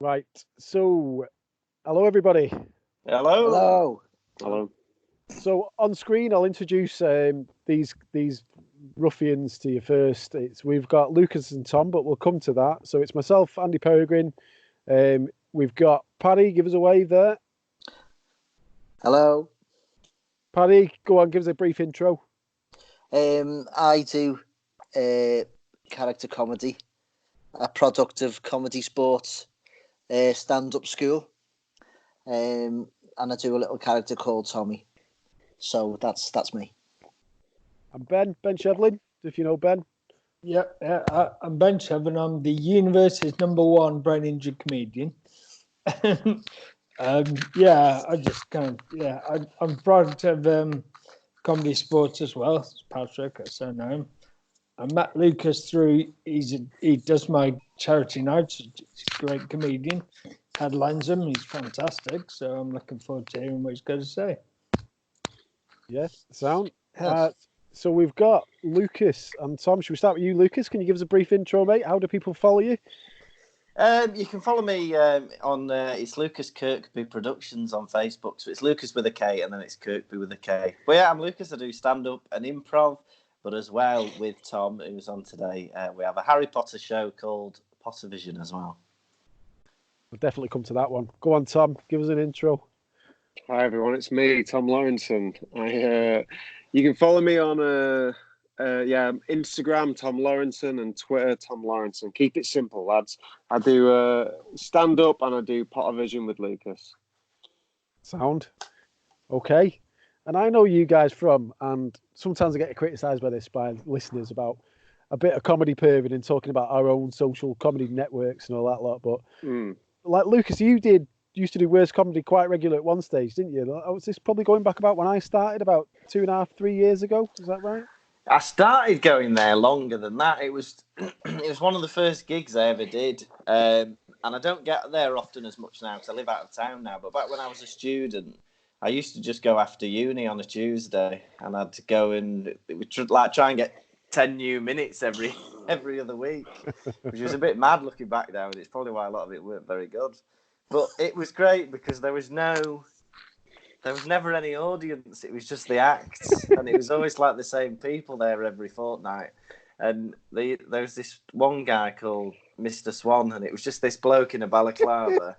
Right. So, hello everybody. Hello. Hello. Hello. So on screen, I'll introduce these ruffians to you first. We've got Lucas and Tom, but we'll come to that. So it's myself, Andy Peregrine. We've got Paddy. Give us a wave there. Hello. Paddy, go on. Give us a brief intro. I do character comedy, a product of Comedy Sports stand-up school, and I do a little character called Tommy. So that's me. And Ben Shevlin, if you know Ben. Yeah, I'm Ben Shevlin. I'm the universe's #1 brain injured comedian. I'm proud of Comedy Sports as well. It's Patrick, I so know him. I met Lukas through. He does my charity nights. He's a great comedian. Headlines him. He's fantastic. So I'm looking forward to hearing what he's going to say. Yes, sound. Yes. So we've got Lucas and Tom. Should we start with you, Lucas? Can you give us a brief intro, mate? How do people follow you? You can follow me on it's Lukas Kirkby Productions on Facebook. So it's Lucas with a K and then it's Kirkby with a K. But yeah, I'm Lucas. I do stand-up and improv, but as well with Tom, who's on today, we have a Harry Potter show called Pottervision as well. We'll definitely come to that one. Go on, Tom. Give us an intro. Hi everyone, it's me, Tom Lawrinson. You can follow me on Instagram, Tom Lawrinson, and Twitter, Tom Lawrinson. Keep it simple, lads. I do stand up and I do Pottervision with Lukas. Sound. Okay. And I know you guys from, and sometimes I get criticised by this by listeners about a bit of comedy perving and talking about our own social comedy networks and all that lot. But like Lucas, you used to do Worst Comedy quite regular at one stage, didn't you? Was this probably going back about when I started about 2.5, 3 years ago? Is that right? I started going there longer than that. It was one of the first gigs I ever did, and I don't get there often as much now because I live out of town now. But back when I was a student, I used to just go after uni on a Tuesday, and I'd go and try and get 10 new minutes every other week, which was a bit mad looking back now, and it's probably why a lot of it weren't very good. But it was great because there was never any audience. It was just the acts, and it was always like the same people there every fortnight. And there was this one guy called Mr. Swan, and it was just this bloke in a balaclava,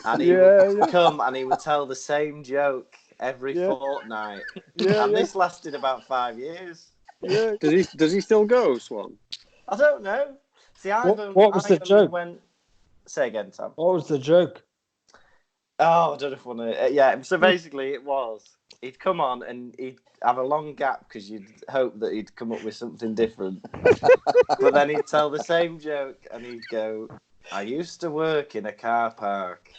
and he would come and he would tell the same joke every fortnight, this lasted about 5 years. Yeah. Does he still go, Swan? I don't know. See, what was the joke? Say again, Tom. What was the joke? Oh, I don't know if I want to... so basically he'd come on and he'd have a long gap because you'd hope that he'd come up with something different. But then he'd tell the same joke and he'd go, I used to work in a car park.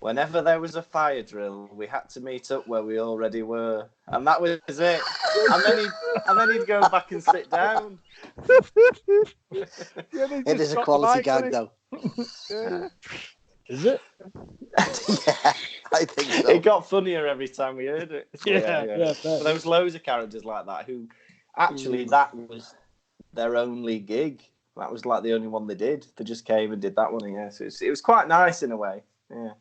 Whenever there was a fire drill, we had to meet up where we already were. And that was it. And then he'd go back and sit down. It is a quality gag, though. Is it? Yeah, I think so. It got funnier every time we heard it. Yeah. But there was loads of characters like that who actually that was their only gig. That was like the only one they did. They just came and did that one. Yeah, so it was quite nice in a way. Yeah.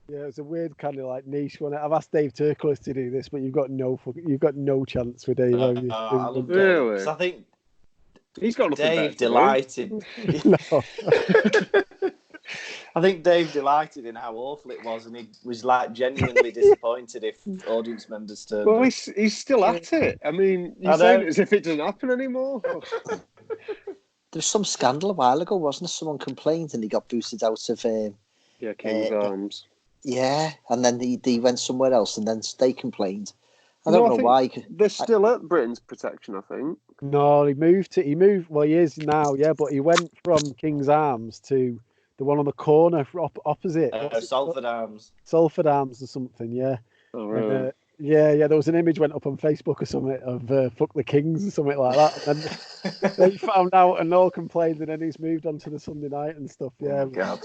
Yeah, it's a weird kind of like niche one. I've asked Dave Turkles to do this, but you've got no chance with Dave. Have you? I love Dave. Really? So I think He's got nothing Dave better delighted. No. I think Dave delighted in how awful it was, and he was like genuinely disappointed if audience members turned. Well, he's still at it. I mean, you're saying it as if it doesn't happen anymore. There was some scandal a while ago, wasn't there? Someone complained and he got booted out of... King's Arms. Yeah, and then he went somewhere else and then they complained. I don't know why. They're still at Britain's Protection, I think. No, he moved. Well, he is now, yeah, but he went from King's Arms to the one on the corner opposite. Salford Arms. Salford Arms or something, yeah. Oh, really? And, yeah. There was an image went up on Facebook or something of "fuck the Kings" or something like that. And then they found out and all complained, and then he's moved on to the Sunday night and stuff. Yeah, Oh, God.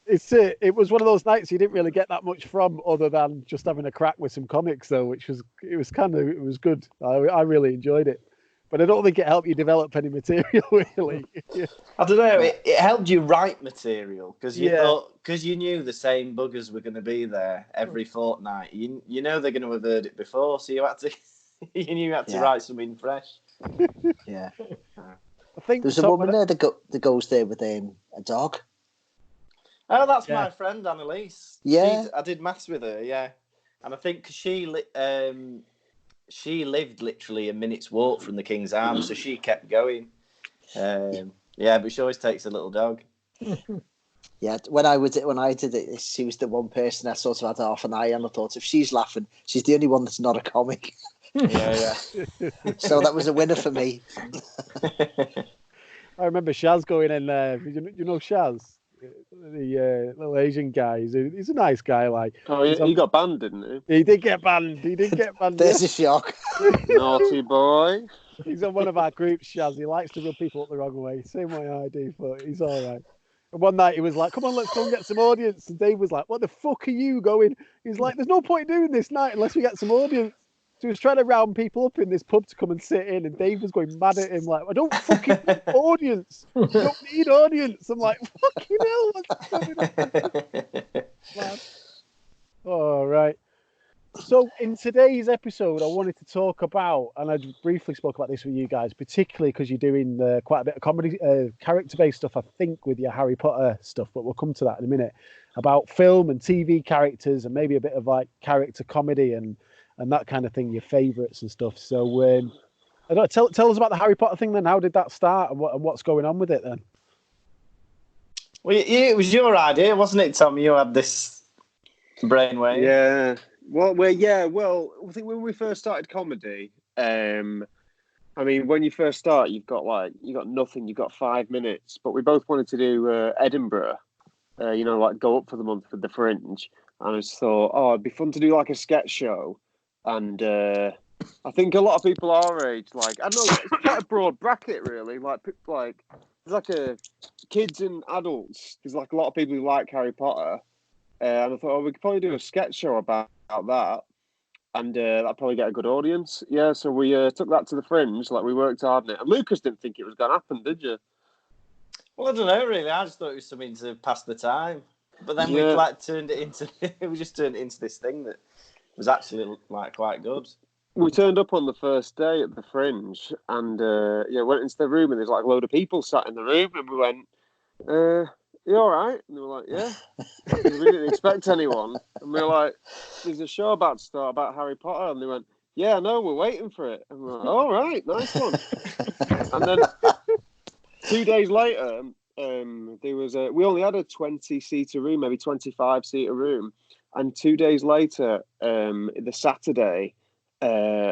It was one of those nights you didn't really get that much from, other than just having a crack with some comics, though, it was good. I really enjoyed it. But I don't think it helped you develop any material, really. I don't know. It helped you write material because you Yeah. thought because you knew the same buggers were going to be there every fortnight. You know they're going to have heard it before, so you had to you knew you had to Yeah. write something fresh. Yeah. I think There's a woman there that goes there with a dog. Oh, that's Yeah. my friend Annalise. Yeah. I did maths with her. Yeah, and I think 'cause she lived literally a minute's walk from the King's Arms, so she kept going. Yeah, but she always takes a little dog. Yeah, when I did it, she was the one person I sort of had half an eye on. I thought, if she's laughing, she's the only one that's not a comic. Yeah. So that was a winner for me. I remember Shaz going in there. You know Shaz, the little Asian guy. He's a nice guy. Like, Oh, he got banned, didn't he did get banned. There's a shock. he? Naughty boy. He's on one of our groups, Shaz. He likes to rub people up the wrong way. Same way I do, but he's all right. And one night he was like, "Come on, let's go and get some audience." And Dave was like, "What the fuck are you going?" He's like, "There's no point doing this night unless we get some audience." So he was trying to round people up in this pub to come and sit in, and Dave was going mad at him like, "I don't fucking need audience. You don't need audience." I'm like, "Fucking hell, what's going on?" Man. All right. So in today's episode, I wanted to talk about, and I briefly spoke about this with you guys, particularly because you're doing quite a bit of comedy, character-based stuff, I think, with your Harry Potter stuff, but we'll come to that in a minute, about film and TV characters and maybe a bit of like character comedy and that kind of thing, your favourites and stuff. So I don't know, tell us about the Harry Potter thing then. How did that start and what's going on with it then? Well, it was your idea, wasn't it, Tom? You had this brainwave. Yeah. Well, I think when we first started comedy, I mean, when you first start, you've got nothing, you've got 5 minutes, but we both wanted to do Edinburgh, like go up for the month with the Fringe, and I just thought, it'd be fun to do like a sketch show, and I think a lot of people our age, like, I don't know, it's quite a broad bracket really, like there's like a kids and adults, there's like a lot of people who like Harry Potter. And I thought, we could probably do a sketch show about that, and that'd probably get a good audience. Yeah, so we took that to the Fringe. Like, we worked hard on it. And Lucas didn't think it was going to happen, did you? Well, I don't know, really. I just thought it was something to pass the time. But then we turned it into this thing that was actually like quite good. We turned up on the first day at the Fringe, and went into the room, and there's like a load of people sat in the room, and we went, "You all right?" And they were like, "Yeah." We didn't expect anyone. And we were like, "There's a show about to start about Harry Potter." And they went, "Yeah, no, we're waiting for it." And we're like, "All right, nice one." And then 2 days later, there was we only had a 20-seater room, maybe 25-seater room. And 2 days later, the Saturday,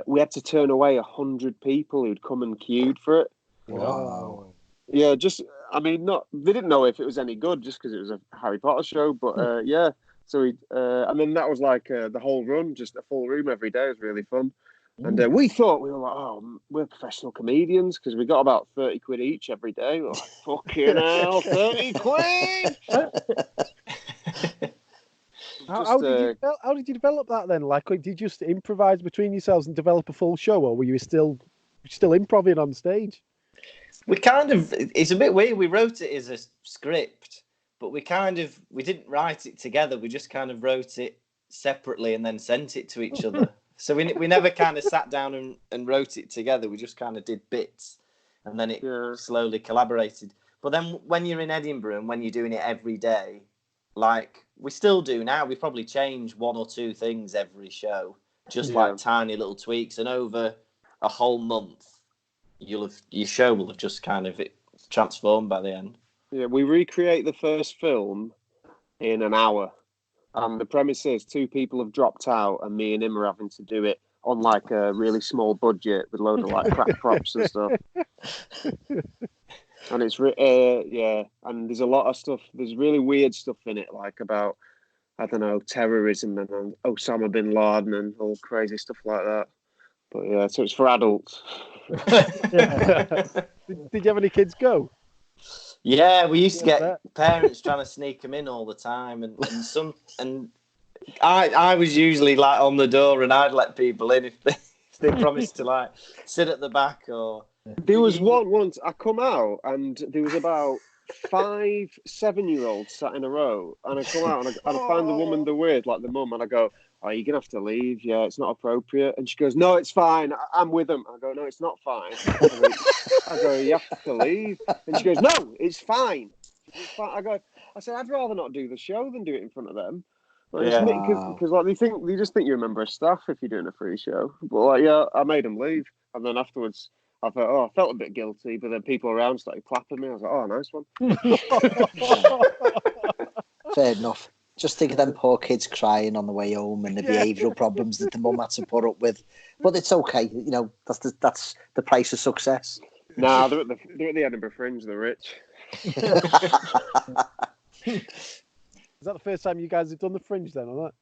we had to turn away 100 people who'd come and queued for it. Wow. Yeah, they didn't know if it was any good just because it was a Harry Potter show, but yeah. So and then that was like the whole run, just a full room every day. It was really fun. And we thought, we were like, we're professional comedians because we got about 30 quid each every day. We're like, fucking hell, 30 quid! How did you develop that then? Like, did you just improvise between yourselves and develop a full show, or were you still improvising on stage? It's a bit weird. We wrote it as a script, but we didn't write it together. We just kind of wrote it separately and then sent it to each other. So we never kind of sat down and wrote it together. We just kind of did bits, and then it slowly collaborated. But then when you're in Edinburgh and when you're doing it every day, like we still do now, we probably change one or two things every show, just like tiny little tweaks. And over a whole month, your show will have just kind of transformed by the end. Yeah, we recreate the first film in an hour. And the premise is 2 people have dropped out and me and him are having to do it on like a really small budget with a load of like crap props and stuff. And it's, and there's a lot of stuff, there's really weird stuff in it, like about, I don't know, terrorism and Osama bin Laden and all crazy stuff like that. But yeah, so it's for adults. Did you have any kids go? Yeah, we used to get parents trying to sneak them in all the time, and I was usually like on the door, and I'd let people in if They promised to like sit at the back or. There was one once I come out and there was about 5 7-year-olds sat in a row, and I come out and I find the woman, the weird, like the mum, and I go, "Oh, you're gonna have to leave. Yeah, it's not appropriate." And she goes, "No, it's fine. I'm with them." I go, "No, it's not fine." I go, "You have to leave." And she goes, "No, it's fine. It's fine." I said, "I'd rather not do the show than do it in front of them." Because like they just think you're a member of staff if you're doing a free show. But like, yeah, I made them leave, and then afterwards I thought, I felt a bit guilty, but then people around started clapping me. I was like, "Oh, nice one." Fair enough. Just think of them poor kids crying on the way home and the behavioural problems that the mum had to put up with. But it's okay, you know. That's the price of success. Nah, they're at the Edinburgh Fringe. They're rich. Is that the first time you guys have done the Fringe then, or that?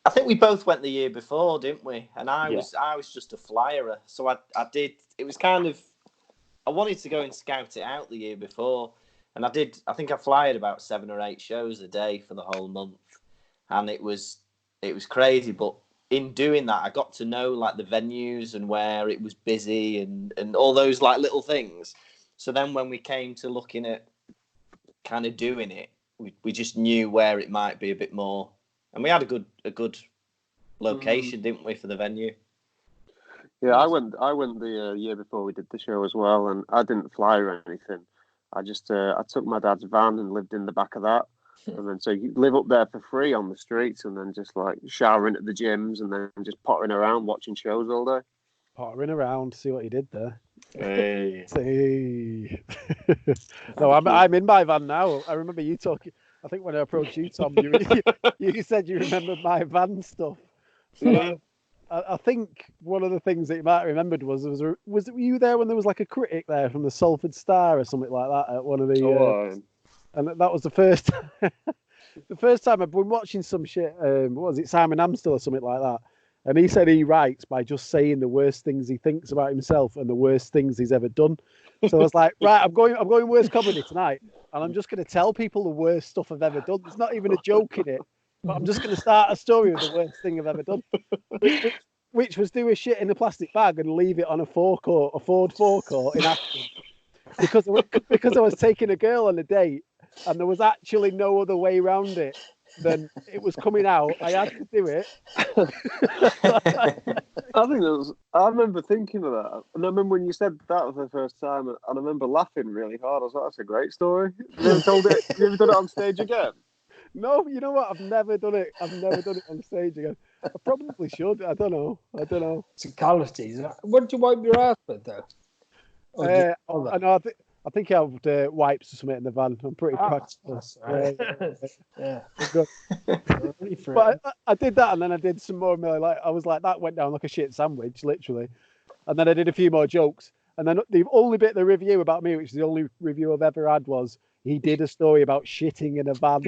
I think we both went the year before, didn't we? And I was just a flyer, so I did. It was kind of, I wanted to go and scout it out the year before, and I did. I think I flyered about 7 or 8 shows a day for the whole month, and it was crazy. But in doing that, I got to know like the venues and where it was busy and all those like little things. So then when we came to looking at kind of doing it, we just knew where it might be a bit more. And we had a good location, didn't we, for the venue? Yeah, I went the year before we did the show as well, and I didn't fly or anything. I just I took my dad's van and lived in the back of that, and then so you live up there for free on the streets, and then just like showering at the gyms, and then just pottering around watching shows all day. Pottering around, see what you did there. Hey. No, I'm in my van now. I remember you talking. I think when I approached you, Tom, you said you remembered my van stuff. So I think one of the things that you might have remembered was were you there when there was like a critic there from the Salford Star or something like that at one of the and that was the first the first time I've been watching some shit. What was it, Simon Amstel or something like that? And he said he writes by just saying the worst things he thinks about himself and the worst things he's ever done. So I was like, right, I'm going worst comedy tonight, and I'm just going to tell people the worst stuff I've ever done. There's not even a joke in it, but I'm just going to start a story with the worst thing I've ever done, which was do a shit in a plastic bag and leave it on a Ford forecourt in Aston, because I was taking a girl on a date, and there was actually no other way around it than it was coming out. I had to do it. I remember thinking of that, and I remember when you said that for the first time, and I remember laughing really hard. I was like, "That's a great story." You ever done it on stage again? No, you know what? I've never done it. I've never done it on stage again. I probably should. I don't know. Technicalities. What did you wipe your ass with, though? I think I have wipes or something in the van. I'm pretty practical. Right. Yeah. But I did that, and then I did some more. Like I was like, that went down like a shit sandwich, literally. And then I did a few more jokes. And then the only bit of the review about me, which is the only review I've ever had, was he did a story about shitting in a van.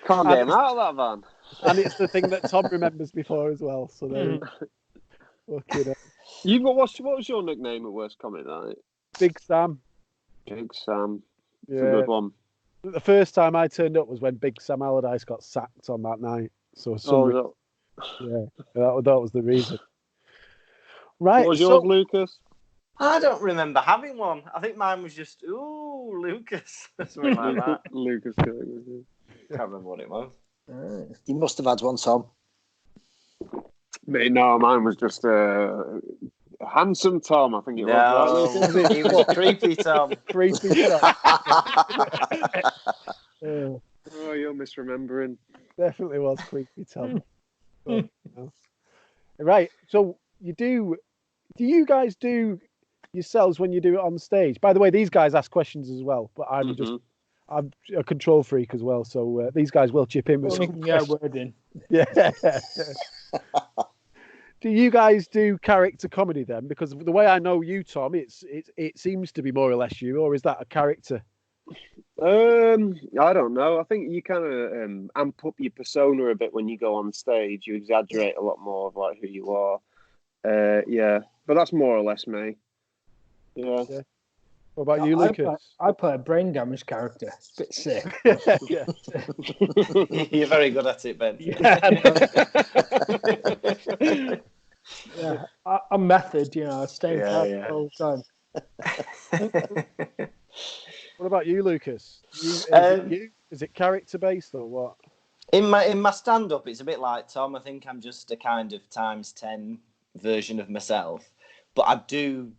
Can't get him out of that van. And it's the thing that Tom remembers before as well. So there. What was your nickname at Worst Comic Night? Big Sam. Big Sam. Yeah. It's a good one. The first time I turned up was when Big Sam Allardyce got sacked on that night. So that was the reason. Right. What was yours, Lucas? I don't remember having one. I think mine was just Lucas. Something like that. Lucas. Can't remember what it was. You must have had one, Tom. No, mine was just handsome Tom. I think it was. No, he was creepy Tom. Creepy Tom. Oh, you're misremembering. Definitely was creepy Tom. Right. So do you guys do yourselves when you do it on stage? By the way, these guys ask questions as well, but I'm a control freak as well, so these guys will chip in with some word in. Yeah. Do you guys do character comedy then? Because the way I know you, Tom, it seems to be more or less you, or is that a character? I don't know. I think you kind of amp up your persona a bit when you go on stage. You exaggerate a lot more of like who you are. Yeah, but that's more or less me. Yeah. What about you, Lucas? I play a brain damaged character. Bit sick. Yeah. You're very good at it, Ben. Yeah, I'm method, I stay in character all the time. What about you, Lucas? Is it character based or what? In my stand up, it's a bit like Tom. I think I'm just a kind of times 10 version of myself, but I do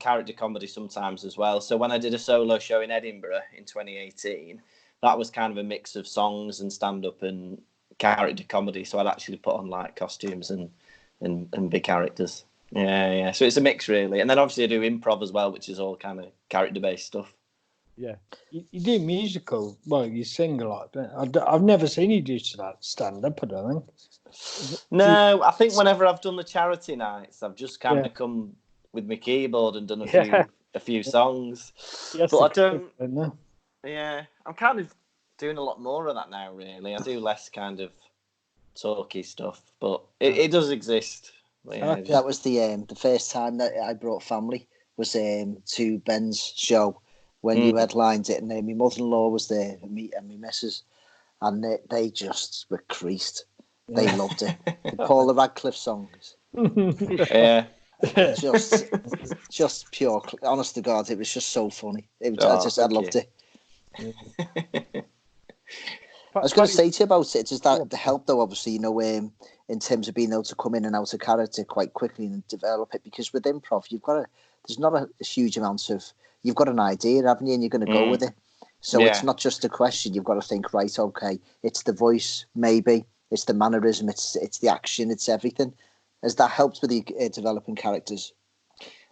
character comedy sometimes as well. So when I did a solo show in Edinburgh in 2018, that was kind of a mix of songs and stand up and character comedy. So I'd actually put on like costumes and big characters. Yeah. So it's a mix really, and then obviously I do improv as well, which is all kind of character based stuff. Yeah. You do musical. Well, you sing a lot. I've never seen you do stand up. I don't think. No, I think whenever I've done the charity nights, I've just kind of come with my keyboard and done a few songs. Yes, but I don't. Yeah, I'm kind of doing a lot more of that now. Really, I do less kind of talky stuff, but it does exist. Yeah, that was the first time that I brought family was to Ben's show when you headlined it, and my mother-in-law was there, and me missus, and they just were creased. They loved it. The Paula Radcliffe songs. Yeah. Just pure. Honest to God, it was just so funny. I loved it. I was going to say to you about it, just that the help though, obviously, in terms of being able to come in and out of character quite quickly and develop it, because with improv, there's not a huge amount of, you've got an idea, haven't you, and you're going to go with it. So it's not just a question. You've got to think, right, okay, it's the voice, maybe, it's the mannerism, it's the action, it's everything. Has that helped with you developing characters?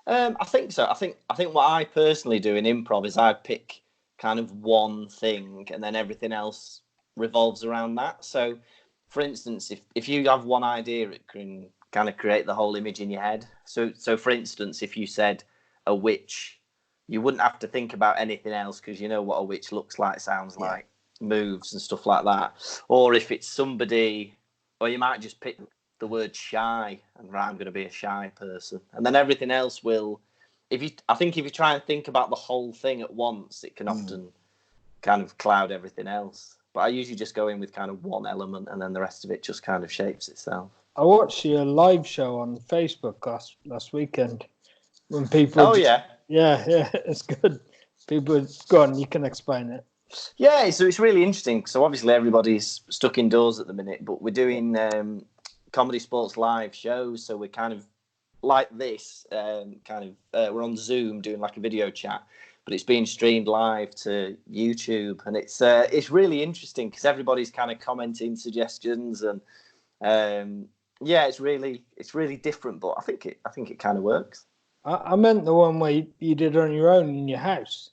I think so. I think what I personally do in improv is I pick kind of one thing, and then everything else revolves around that. So, for instance, if you have one idea, it can kind of create the whole image in your head. So for instance, if you said a witch, you wouldn't have to think about anything else because you know what a witch looks like, sounds like, moves and stuff like that. Or if it's somebody, or you might just pick the word shy and I'm going to be a shy person, and then everything else will. If you try and think about the whole thing at once, it can often kind of cloud everything else. But I usually just go in with kind of one element, and then the rest of it just kind of shapes itself. I watched your live show on Facebook last weekend when people. Oh yeah, it's good. People, go on, you can explain it. Yeah, so it's really interesting. So obviously everybody's stuck indoors at the minute, but we're doing comedy sports live shows. So we're kind of like this, we're on Zoom doing like a video chat, but it's being streamed live to YouTube, and it's really interesting because everybody's kind of commenting suggestions, and it's really different, but I think it kind of works. I meant the one where you did it on your own in your house.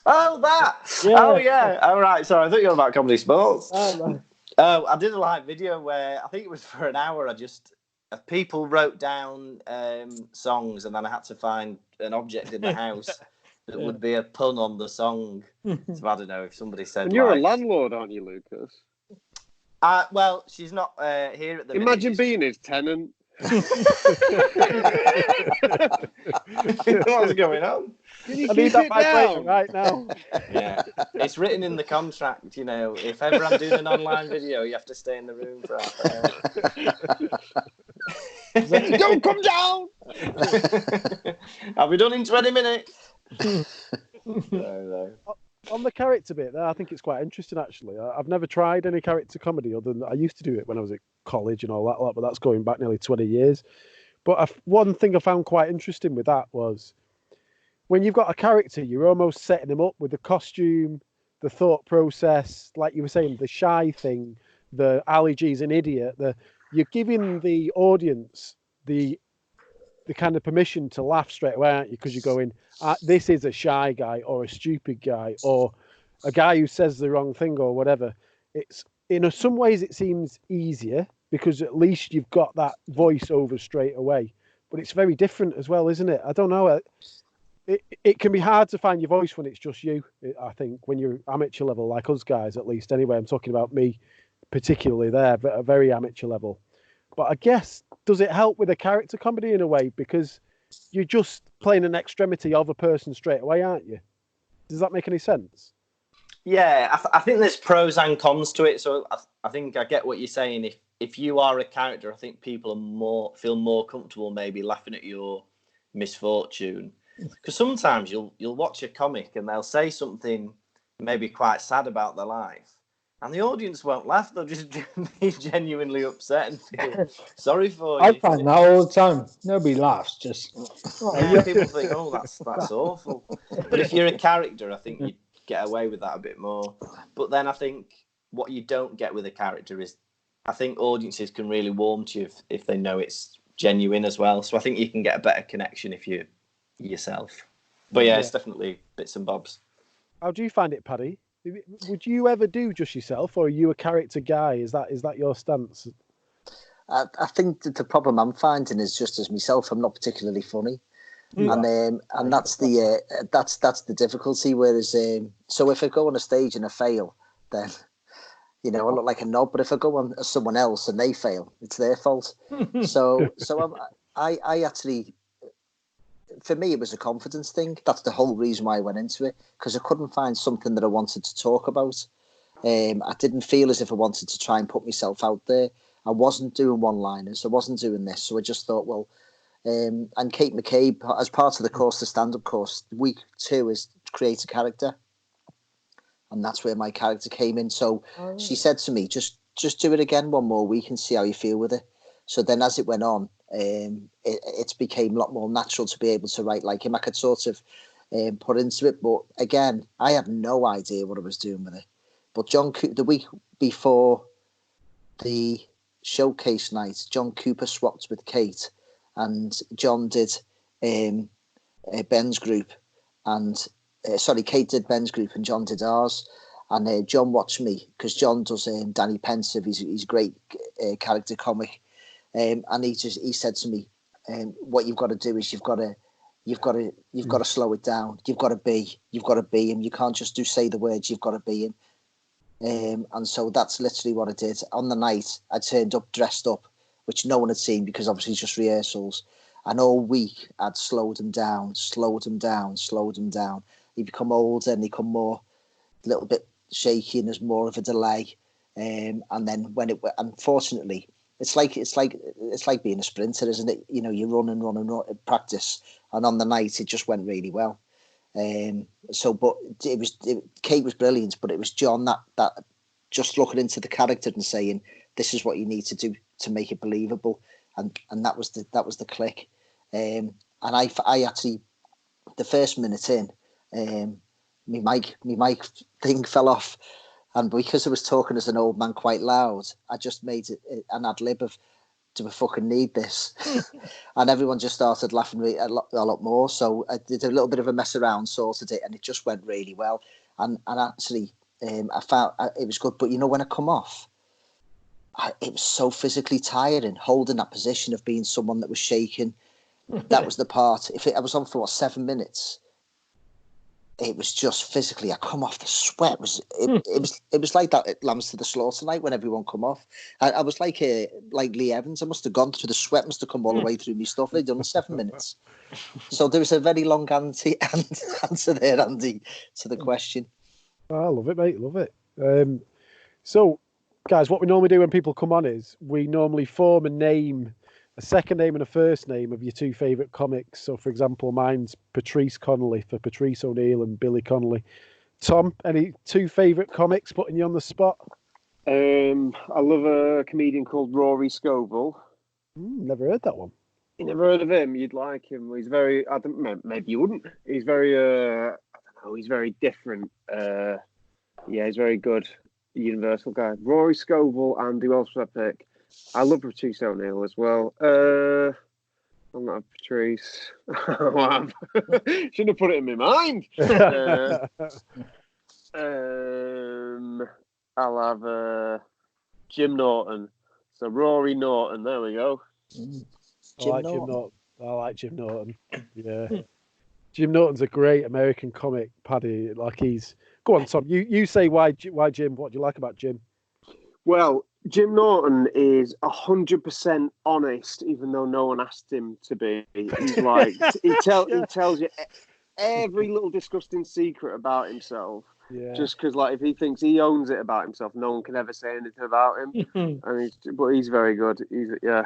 Oh, that! Yeah. Oh, yeah. All right. Sorry, I thought you were about comedy sports. Oh, I did a live video where I think it was for an hour. People wrote down songs, and then I had to find an object in the house that would be a pun on the song. So I don't know if somebody said. And you're a landlord, aren't you, Lucas? Well, she's not here at the minute. Imagine being his tenant. What's going on? Can you I keep need that it vibration down? right now. Yeah, it's written in the contract. If ever I'm doing an online video, you have to stay in the room for half an hour. Don't come down. I'll be done in 20 minutes. No. On the character bit there, I think it's quite interesting actually. I've never tried any character comedy other than I used to do it when I was at college and all that lot, but that's going back nearly 20 years. But one thing I found quite interesting with that was when you've got a character, you're almost setting them up with the costume, the thought process, like you were saying, the shy thing, the Ali G's an idiot. You're giving the audience the kind of permission to laugh straight away, aren't you? Because you're going, this is a shy guy or a stupid guy or a guy who says the wrong thing or whatever. It's in some ways it seems easier because at least you've got that voiceover straight away. But it's very different as well, isn't it? I don't know. It can be hard to find your voice when it's just you, I think, when you're amateur level, like us guys at least. Anyway, I'm talking about me particularly there, but at a very amateur level. But I guess, does it help with a character comedy in a way? Because you're just playing an extremity of a person straight away, aren't you? Does that make any sense? Yeah, I think there's pros and cons to it. So I think I get what you're saying. If you are a character, I think people are feel more comfortable maybe laughing at your misfortune. Because sometimes you'll watch a comic and they'll say something maybe quite sad about their life, and the audience won't laugh. They'll just be genuinely upset and feel sorry for I you. find that all the time. Nobody laughs. Just People think, "Oh, that's awful." But if you're a character, I think you get away with that a bit more. But then I think what you don't get with a character is, I think audiences can really warm to you if they know it's genuine as well. So I think you can get a better connection if you're yourself. But yeah, it's definitely bits and bobs. How do you find it, Paddy? Would you ever do just yourself, or are you a character guy? Is that your stance? I think that the problem I'm finding is just as myself, I'm not particularly funny. And that's the difficulty. Whereas, so if I go on a stage and I fail, then I look like a knob. But if I go on as someone else and they fail, it's their fault. So I actually, for me, it was a confidence thing. That's the whole reason why I went into it, because I couldn't find something that I wanted to talk about. I didn't feel as if I wanted to try and put myself out there. I wasn't doing one-liners. I wasn't doing this. So I just thought, well. And Kate McCabe, as part of the course, the stand-up course, week 2 is create a character, and that's where my character came in. So she said to me, just do it again one more week and see how you feel with it. So then as it went on, it became a lot more natural to be able to write like him. I could sort of put into it, but again, I had no idea what I was doing with it. But the week before the showcase night, John Cooper swapped with Kate, and John did Ben's group, and Kate did Ben's group and John did ours. And John watched me because John does Danny Pensive. He's a great character comic, and he said to me, "What you've got to do is you've got to slow it down. You've got to be him. You can't just say the words. You've got to be him." And so that's literally what I did. On the night, I turned up dressed up, which no one had seen because obviously it's just rehearsals. And all week I'd slowed him down. He'd become older and he'd become more, a little bit shaky, and there's more of a delay. And then when it, unfortunately, it's like being a sprinter, isn't it? You run in practice, and on the night it just went really well. But Kate was brilliant, but it was John that just looking into the character and saying, this is what you need to do to make it believable, and that was the click. And I actually, the first minute in, my mic thing fell off, and because I was talking as an old man quite loud, I just made it an ad lib of, do I fucking need this? And everyone just started laughing a lot more. So I did a little bit of a mess around, sorted it, and it just went really well. And actually, I found it was good. But when I come off, it was so physically tiring, holding that position of being someone that was shaking. That was the part. I was on for 7 minutes, it was just physically. I come off, the sweat it was like that at Lambs to the Slaughter night when everyone come off. I was like Lee Evans. I must have gone through the sweat. Must have come all the way through my stuff. They'd done 7 minutes. So there was a very long answer there, Andy, to the question. Oh, I love it, mate. Love it. So, guys, what we normally do when people come on is we normally form a second name and a first name of your two favourite comics. So, for example, mine's Patrice Connolly for Patrice O'Neill and Billy Connolly. Tom, any two favourite comics putting you on the spot? I love a comedian called Rory Scovel. Never heard that one. You never heard of him? You'd like him. He's very, maybe you wouldn't. He's very, I don't know, he's very different. Yeah, he's very good. Universal guy. Rory Scovel, and who else would I pick? I love Patrice O'Neill as well. I'm not a Patrice. Shouldn't have put it in my mind. I'll have Jim Norton. So Rory Norton. There we go. I like Jim Norton. Yeah. Jim Norton's a great American comic, Paddy. Like go on, Tom. You say why Jim? What do you like about Jim? Well, Jim Norton is 100% honest, even though no one asked him to be. He's like he tells you every little disgusting secret about himself. Yeah. Just because, like, if he thinks he owns it about himself, no one can ever say anything about him. But he's very good. Yeah.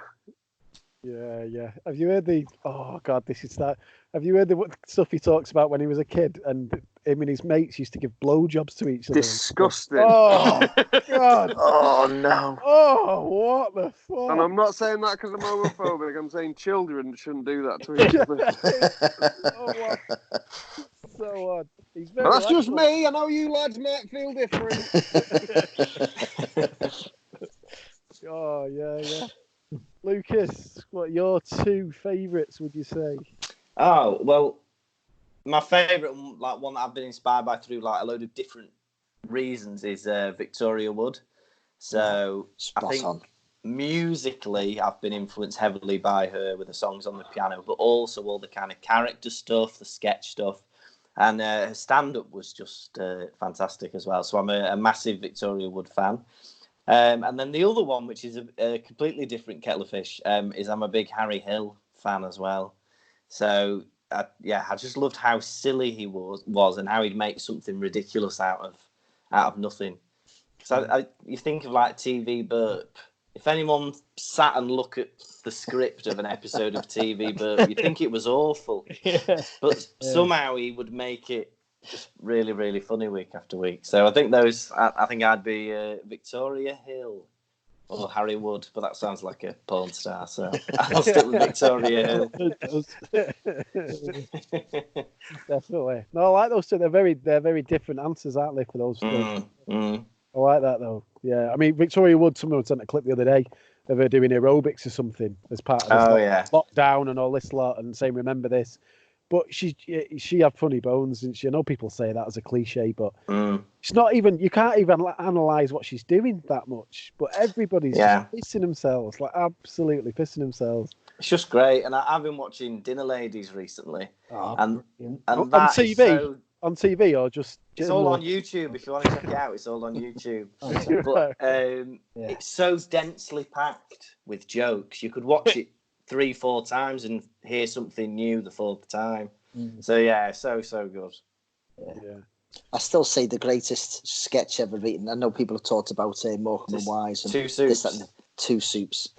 Yeah. Have you heard the? Oh God, this is that. Have you heard the stuff he talks about when he was a kid and him and his mates used to give blowjobs to each other? Disgusting. Oh God. Oh no. Oh, what the fuck? And I'm not saying that because I'm homophobic. I'm saying children shouldn't do that to each other. So odd. He's very But that's just likable. me. I know you lads might feel different. Oh yeah. Lucas, what are your two favourites? Would you say? Oh well, my favourite, like one that I've been inspired by through like a load of different reasons, is Victoria Wood. So Spot I think on. musically, I've been influenced heavily by her with the songs on the piano, but also all the kind of character stuff, the sketch stuff, and her stand-up was just fantastic as well. So I'm a massive Victoria Wood fan. And then the other one, which is a completely different kettle of fish, is I'm a big Harry Hill fan as well. So I just loved how silly he was and how he'd make something ridiculous out of nothing. So you think of like TV Burp. If anyone sat and looked at the script of an episode of TV Burp, you'd think it was awful. But somehow he would make it just really, really funny week after week. So I think I think I'd be Victoria Hill or Harry Wood, but that sounds like a porn star, so I'll stick with Victoria Hill. Definitely. No, I like those two. They're very different answers, aren't they, for those two? I like that though. Yeah, I mean Victoria Wood. Someone sent a clip the other day of her doing aerobics or something as part of this lockdown and all this lot, and saying remember this. But she had funny bones, and I know people say that as a cliche, but it's not even. You can't even analyze what she's doing that much. But everybody's just pissing themselves, like absolutely pissing themselves. It's just great, and I've been watching Dinner Ladies recently, and on that TV. is so... On TV or just... It's all on YouTube. If you want to check it out, it's all on YouTube. But it's so densely packed with jokes. You could watch it 3-4 times and hear something new the fourth time. So yeah, so good. Yeah. I still say the greatest sketch ever written. I know people have talked about Morecambe and Wise and Two Soups. Two Soups.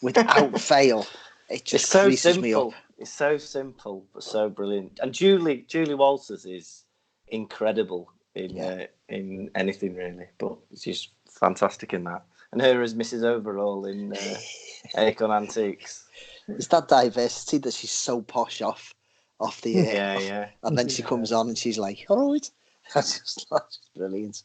Without fail, it just It's so freezes me up. simple. It's so simple but so brilliant. And Julie Walters is incredible in anything really, but she's fantastic in that. And her as Mrs. Overall in Acorn Antiques. It's that diversity that she's so posh off the air. Yeah. And then she comes on and she's like, all right. That's just brilliant.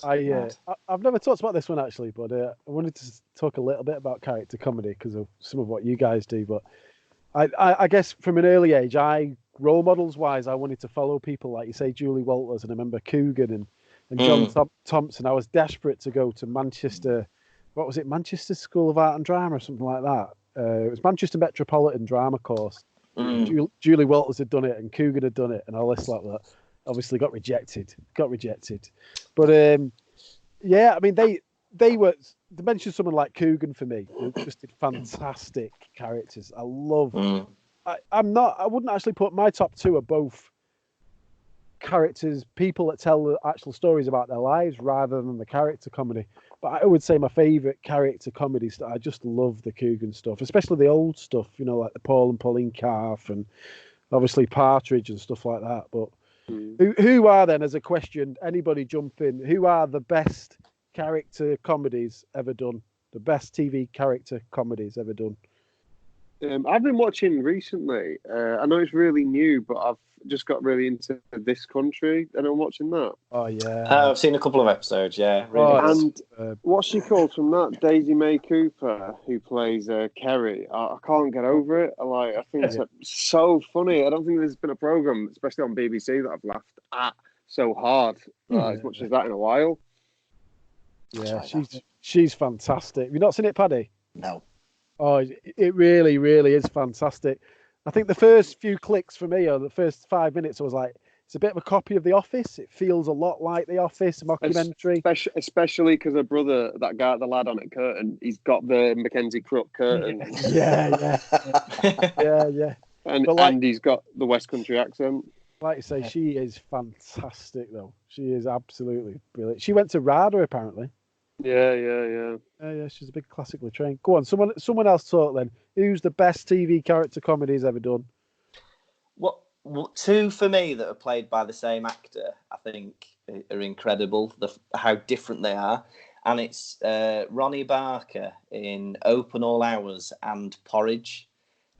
I've never talked about this one actually, but I wanted to talk a little bit about character comedy because of some of what you guys do. But I guess from an early age, role models wise, I wanted to follow people like you say, Julie Walters, and I remember Coogan and John Thompson. I was desperate to go to Manchester. What was it? Manchester School of Art and Drama or something like that. It was Manchester Metropolitan Drama course. Julie Walters had done it and Coogan had done it and all this like that. Obviously got rejected. But I mean they were, to mention someone like Coogan for me, just did fantastic characters. I love I wouldn't actually put my top two are both characters, people that tell the actual stories about their lives rather than the character comedy. But I would say my favourite character comedies, I just love the Coogan stuff, especially the old stuff, like the Paul and Pauline Calf and obviously Partridge and stuff like that. But who are then, as a question, anybody jump in, who are the best character comedies ever done? The best TV character comedies ever done? I've been watching recently. I know it's really new, but I've just got really into This Country, and I'm watching that. Oh yeah, I've seen a couple of episodes. Yeah, really and what's she called from that? Daisy May Cooper, who plays Kerry. I can't get over it. I think it's so funny. I don't think there's been a program, especially on BBC, that I've laughed at so hard as much as that in a while. Yeah, she's fantastic. Have you not seen it, Paddy? No. Oh, it really, really is fantastic. I think the first few clicks for me, or the first 5 minutes, I was like, it's a bit of a copy of The Office. It feels a lot like The Office, a mockumentary. Especially because her brother, that guy, the lad on it, Curtin, he's got the Mackenzie Crook curtain. Yeah. And But like- Andy's got the West Country accent. Like you say, she is fantastic, though. She is absolutely brilliant. She went to RADA, apparently. Yeah. Yeah, she's a big classically trained. Go on, someone else talk then. Who's the best TV character comedy he's ever done? What two for me that are played by the same actor, I think, are incredible. How different they are, and it's Ronnie Barker in Open All Hours and Porridge,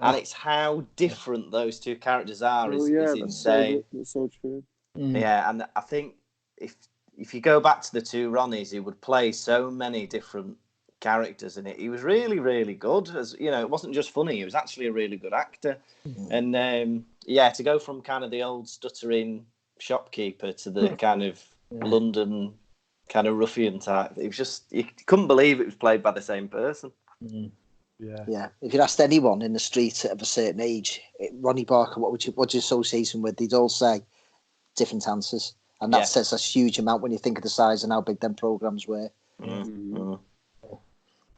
and it's how different those two characters are is insane. That's so true. Yeah, and I think if you go back to the two Ronnies, he would play so many different characters in it. He was really, really good. As you know, it wasn't just funny; he was actually a really good actor. And to go from kind of the old stuttering shopkeeper to the kind of London kind of ruffian type, it was just you couldn't believe it was played by the same person. Yeah. If you asked anyone in the street of a certain age, Ronnie Barker, what you associate him with? They'd all say different answers, and that says a huge amount when you think of the size and how big them programs were.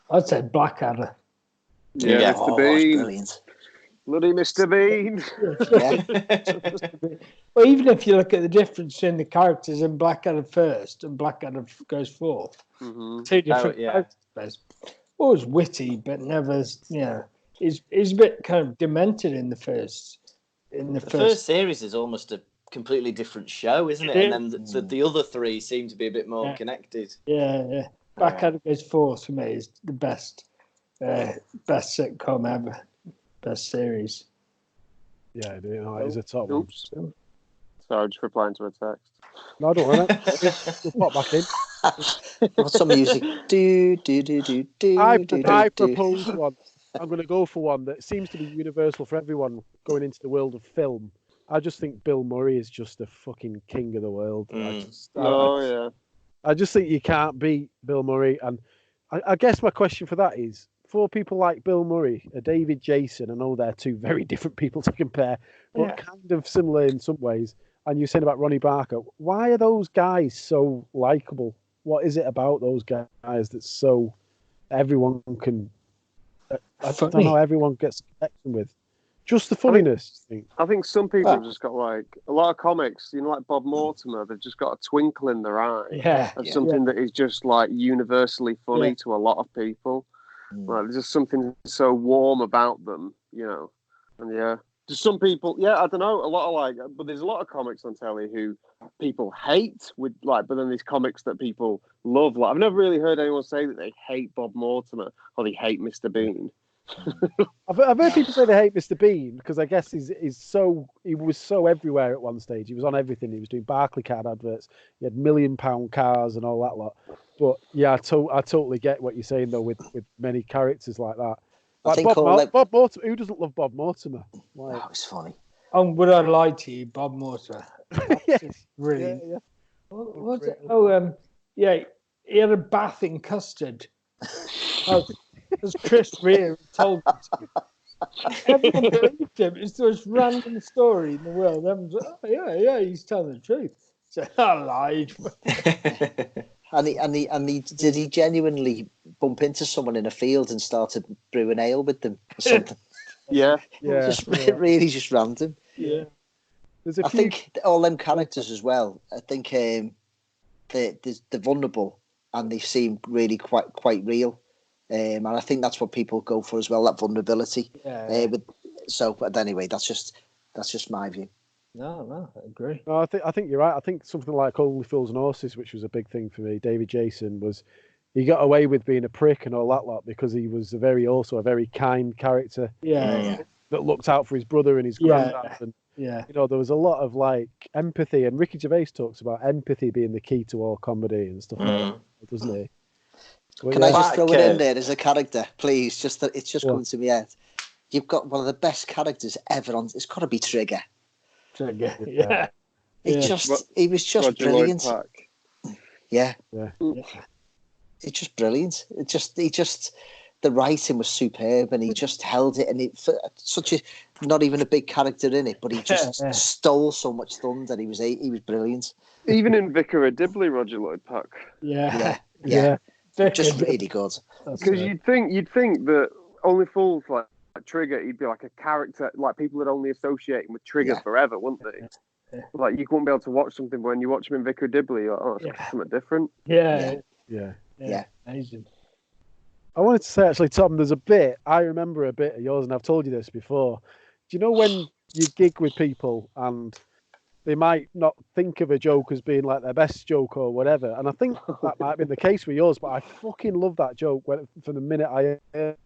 I'd say Blackadder. Yeah, Mr. Bean. Brilliant. Bloody Mr. Bean. Well, even if you look at the difference between the characters in Blackadder first and Blackadder goes fourth, two different characters. Always witty, but never, he's a bit kind of demented in the first. The first series is almost a completely different show, isn't it? And then the other three seem to be a bit more connected. Yeah. Blackadder goes fourth for me. Is the best sitcom ever, best series. Yeah, it's a top one. Oops. Sorry, just replying to a text. No, don't worry. We'll pop back in. What's some music? I propose one. I'm going to go for one that seems to be universal for everyone going into the world of film. I just think Bill Murray is just the fucking king of the world. I just think you can't beat Bill Murray. And I guess my question for that is, for people like Bill Murray, David Jason, I know they're two very different people to compare, but kind of similar in some ways. And you're saying about Ronnie Barker, why are those guys so likable? What is it about those guys that's so everyone can? I don't know. Everyone gets connection with just the funniness. I think some people have just got like a lot of comics. Like Bob Mortimer, they've just got a twinkle in their eye of something that is just like universally funny to a lot of people. Like, there's just something so warm about them, and just some people, I don't know, a lot of but there's a lot of comics on telly who people hate but then these comics that people love. Like, I've never really heard anyone say that they hate Bob Mortimer or they hate Mr. Bean. I've heard people say they hate Mr. Bean because I guess he was so everywhere at one stage. He was on everything. He was doing Barclaycard adverts. He had £1 million cars and all that lot. But I totally get what you're saying though with many characters like that. Like Bob Mortimer. Who doesn't love Bob Mortimer? Like, that was funny. Would I lie to you, Bob Mortimer? Brilliant. Yeah. What was it? He had a bath in custard. As Chris Rea told me to. Everyone believed him. It's the most random story in the world. Everyone's like, he's telling the truth. So I lied. And did he genuinely bump into someone in a field and started brewing ale with them or something? Really just random. Yeah. I think all them characters as well. I think they're vulnerable and they seem really quite real. And I think that's what people go for as well, that vulnerability. But anyway, that's just my view. No, I agree. No, I think you're right. I think something like Only Fools and Horses, which was a big thing for me, David Jason, he got away with being a prick and all that lot because he was a very kind character. Yeah. That looked out for his brother and his granddad. And, there was a lot of like empathy. And Ricky Gervais talks about empathy being the key to all comedy and stuff like that, doesn't he? Well, Can I just throw it in there as a character, please? Just that it's just coming to me head. You've got one of the best characters ever on. It's got to be Trigger. Yeah. He was just Roger brilliant. Lloyd Pack. Yeah. It's just brilliant. The writing was superb, and he just held it. And such a not even a big character in it, but he just stole so much thunder. He was brilliant. Even in Vicar of Dibley, Roger Lloyd Pack. Yeah. Just really good. Because you'd think that Only Fools, like Trigger, he'd be like a character, like people would only associate him with Trigger Yeah. forever, wouldn't they? Yeah. Like you wouldn't be able to watch something when you watch him in Vicar of Dibley. You're like, oh, it's Yeah. something different. Yeah. Yeah. Amazing. I wanted to say, actually, Tom, there's a bit, I remember a bit of yours, and I've told you this before. Do you know when you gig with people and they might not think of a joke as being like their best joke or whatever? And I think that might have been the case with yours, but I fucking love that joke from the minute I heard it,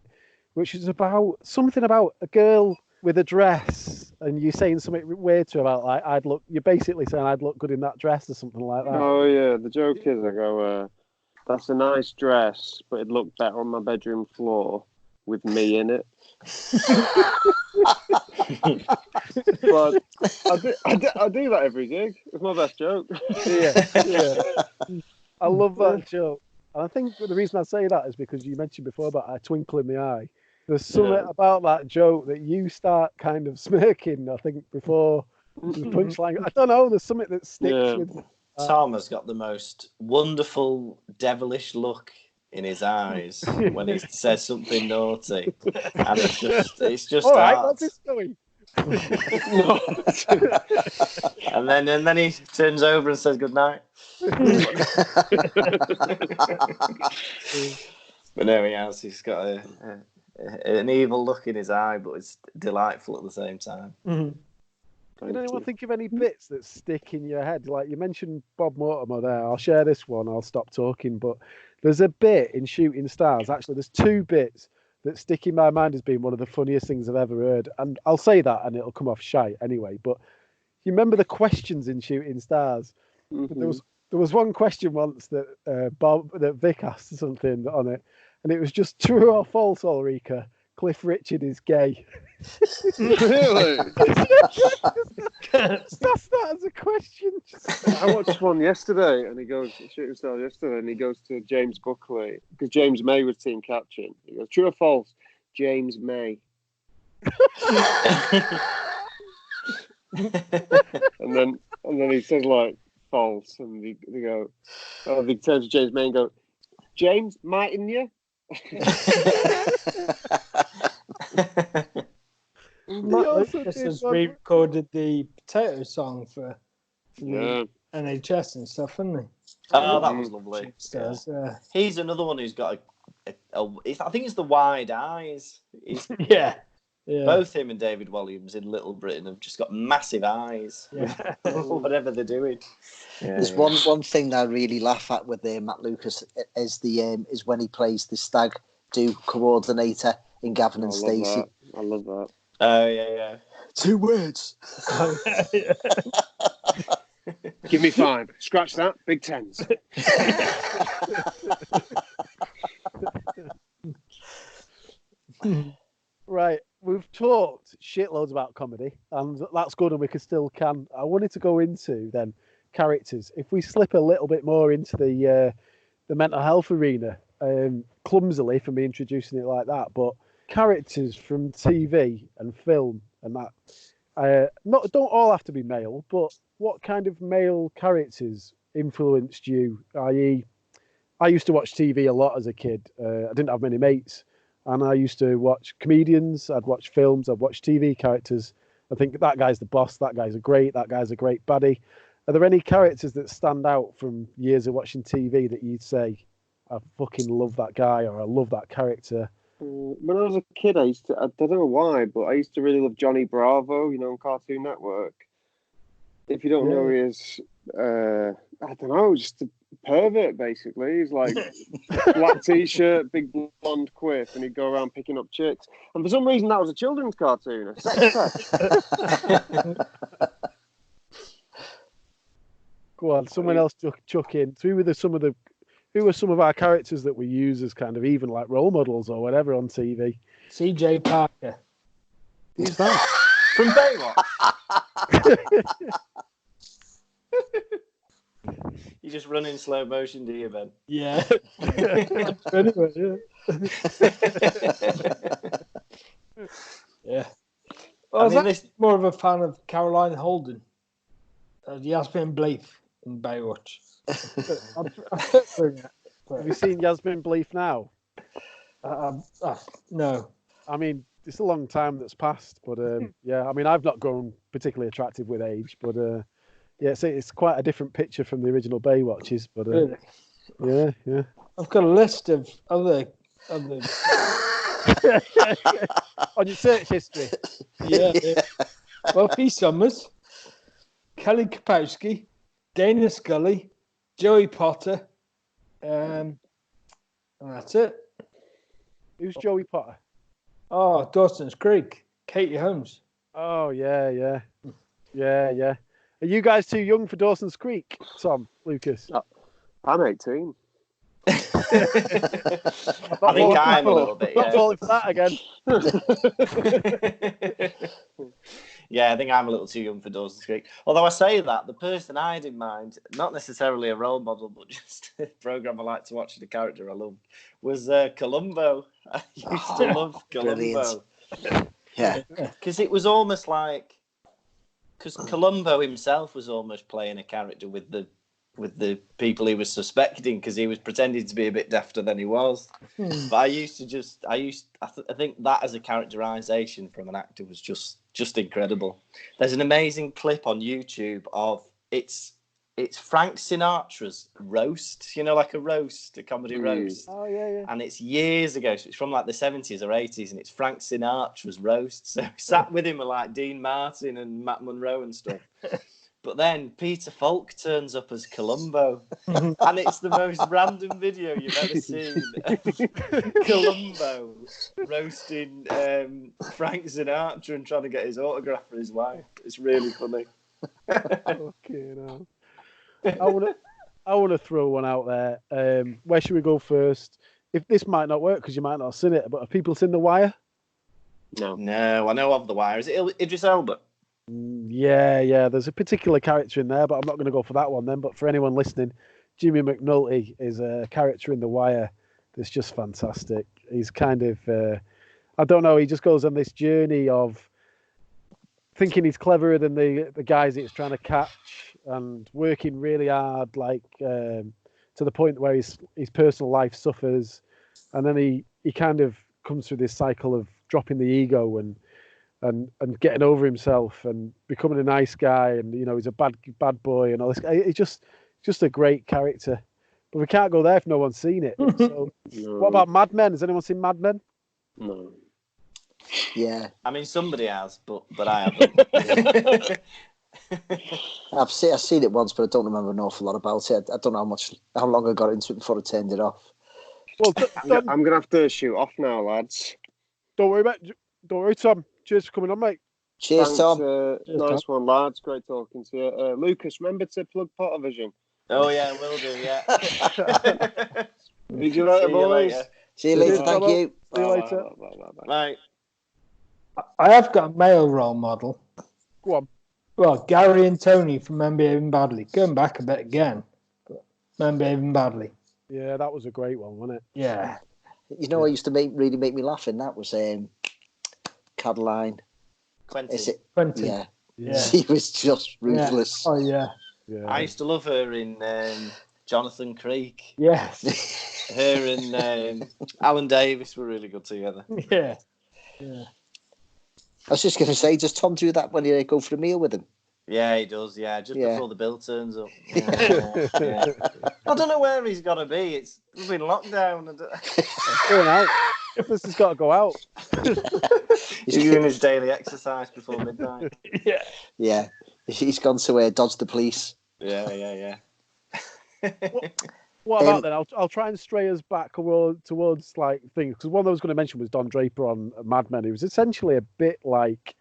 which is about something about a girl with a dress, and you saying something weird to her about, like, you're basically saying I'd look good in that dress or something like that. Oh yeah, the joke is I go, that's a nice dress, but it'd look better on my bedroom floor with me in it. But I do that every gig. It's my best joke. Yeah. I love that joke. And I think the reason I say that is because you mentioned before about a twinkle in the eye. There's something about that joke that you start kind of smirking, I think, before the punchline. I don't know, there's something that sticks with me. Tom has got the most wonderful, devilish look in his eyes when he says something naughty. And it's just all right, art. what's this going? and then he turns over and says good night. But no, he has. He's got an evil look in his eye, but it's delightful at the same time. Did anyone think of any bits that stick in your head? Like you mentioned Bob Mortimer there. I'll share this one. I'll stop talking. But there's a bit in Shooting Stars. Actually, there's two bits that stick in my mind as being one of the funniest things I've ever heard. And I'll say that and it'll come off shite anyway. But you remember the questions in Shooting Stars? Mm-hmm. There was one question once that Vic asked something on it, and it was just true or false, Ulrika. Cliff Richard is gay. Really? That's that as a question. I watched one yesterday, and he goes, Shooting Stars yesterday, and he goes to James Buckley, because James May was team captain. He goes, true or false? James May. and then he says, like, false, and they go, they turn to James May and go, James, mightn't you? Lucas has re-recorded the potato song for the NHS and stuff, hasn't he? Oh, that was lovely. Yeah. He's another one who's got I think it's the wide eyes. Yeah. Both him and David Williams in Little Britain have just got massive eyes. Yeah. Whatever they're doing. There's one thing that I really laugh at with Matt Lucas is when he plays the stag do coordinator in Gavin and Stacey. I love that. Oh yeah. 2 words. Give me 5. Scratch that. Big 10s. Right, we've talked shitloads about comedy, and that's good, and we can. I wanted to go into then characters. If we slip a little bit more into the mental health arena, clumsily for me introducing it like that, but characters from TV and film and that, don't all have to be male, but what kind of male characters influenced you? I.e., I used to watch TV a lot as a kid. I didn't have many mates. And I used to watch comedians, I'd watch films, I'd watch TV characters. I think that guy's the boss, that guy's a great baddie. Are there any characters that stand out from years of watching TV that you'd say, I fucking love that guy or I love that character? When I was a kid, I don't know why, but I used to really love Johnny Bravo, on Cartoon Network. If you don't know who he is, I don't know, just a pervert, basically. He's like black t-shirt, big blonde quiff, and he'd go around picking up chicks. And for some reason, that was a children's cartoon. A sex fest. Go on, someone else chuck in. So who are some of our characters that we use as kind of even like role models or whatever on TV? CJ Parker. Who's that? From Baywatch. You just run in slow motion, do you, Ben? Yeah. Anyway, yeah. Well, I was actually more of a fan of Caroline Holden, Yasmin Bleeth in Baywatch. Have you seen Yasmin Bleeth now? No. I mean, it's a long time that's passed, but yeah, I mean, I've not grown particularly attractive with age, but yeah, it's quite a different picture from the original Baywatches, but Really? yeah. I've got a list of other On your search history. yeah. Buffy Summers, Kelly Kapowski, Dana Scully, Joey Potter, and that's it. Who's Joey Potter? Oh, Dawson's Creek, Katie Holmes. Oh yeah. Are you guys too young for Dawson's Creek, Tom, Lucas? I'm 18. I think I'm a little bit. Not falling for that again. Yeah, I think I'm a little too young for Dawson's Creek. Although I say that, the person I had in mind, not necessarily a role model, but just a program I like to watch and a character I loved, was Columbo. I used to love Columbo. Yeah. Because it was almost like, because Columbo himself was almost playing a character with the people he was suspecting, because he was pretending to be a bit defter than he was. But I think that as a characterization from an actor was just incredible. There's an amazing clip on YouTube of it's Frank Sinatra's roast, like a comedy roast. Oh yeah. And it's years ago, so it's from like the 70s or 80s, and it's Frank Sinatra's roast. So sat with him with like Dean Martin and Matt Monroe and stuff. But then Peter Falk turns up as Columbo, and it's the most random video you've ever seen. Columbo roasting Frank Sinatra and trying to get his autograph for his wife. It's really funny. Okay, no. I want to throw one out there. Where should we go first? If this might not work because you might not have seen it, but have people seen The Wire? No, I know of The Wire. Is it Idris Elba? Yeah. There's a particular character in there, but I'm not going to go for that one then. But for anyone listening, Jimmy McNulty is a character in The Wire that's just fantastic. He's kind of, I don't know, he just goes on this journey of thinking he's cleverer than the guys he's trying to catch, and working really hard, like to the point where his personal life suffers, and then he kind of comes through this cycle of dropping the ego and getting over himself and becoming a nice guy, and he's a bad boy and all this. It's just a great character, but we can't go there if no one's seen it. So, No. What about Mad Men? Has anyone seen Mad Men? No. Yeah. I mean, somebody has, but I haven't. I've seen it once, but I don't remember an awful lot about it. I don't know how long I got into it before I turned it off. Well, I'm gonna have to shoot off now, lads. don't worry, Tom. Cheers for coming on, mate. Cheers, Thanks, Tom. nice one, lads. Great talking to you. Lucas, remember to plug Pottervision. Oh yeah, will do. Yeah. See you later, boys. See you later. Cheers, Thank Tom. you. See you later. Right. I have got a male role model. Go on. Well, Gary and Tony from Men Behaving Badly. Going back a bit again. But Men Behaving Badly. Yeah, that was a great one, wasn't it? Yeah. You know what used to really make me laugh in that was Caroline. Quentin. Is it? Quentin. Yeah. Yeah. She was just ruthless. Oh, yeah. Yeah. I used to love her in Jonathan Creek. Yes. Her and Alan Davis were really good together. Yeah. I was just going to say, does Tom do that when you go for a meal with him? Yeah, he does. Yeah, just Yeah. before the bill turns up. Yeah. I don't know where he's got to be. We've been locked down. Going out. This has got to go out. He's doing his daily exercise before midnight. Yeah. Yeah. He's gone to dodge the police. Yeah. What about then? I'll try and stray us back towards like things, because one I was going to mention was Don Draper on Mad Men. He was essentially a bit like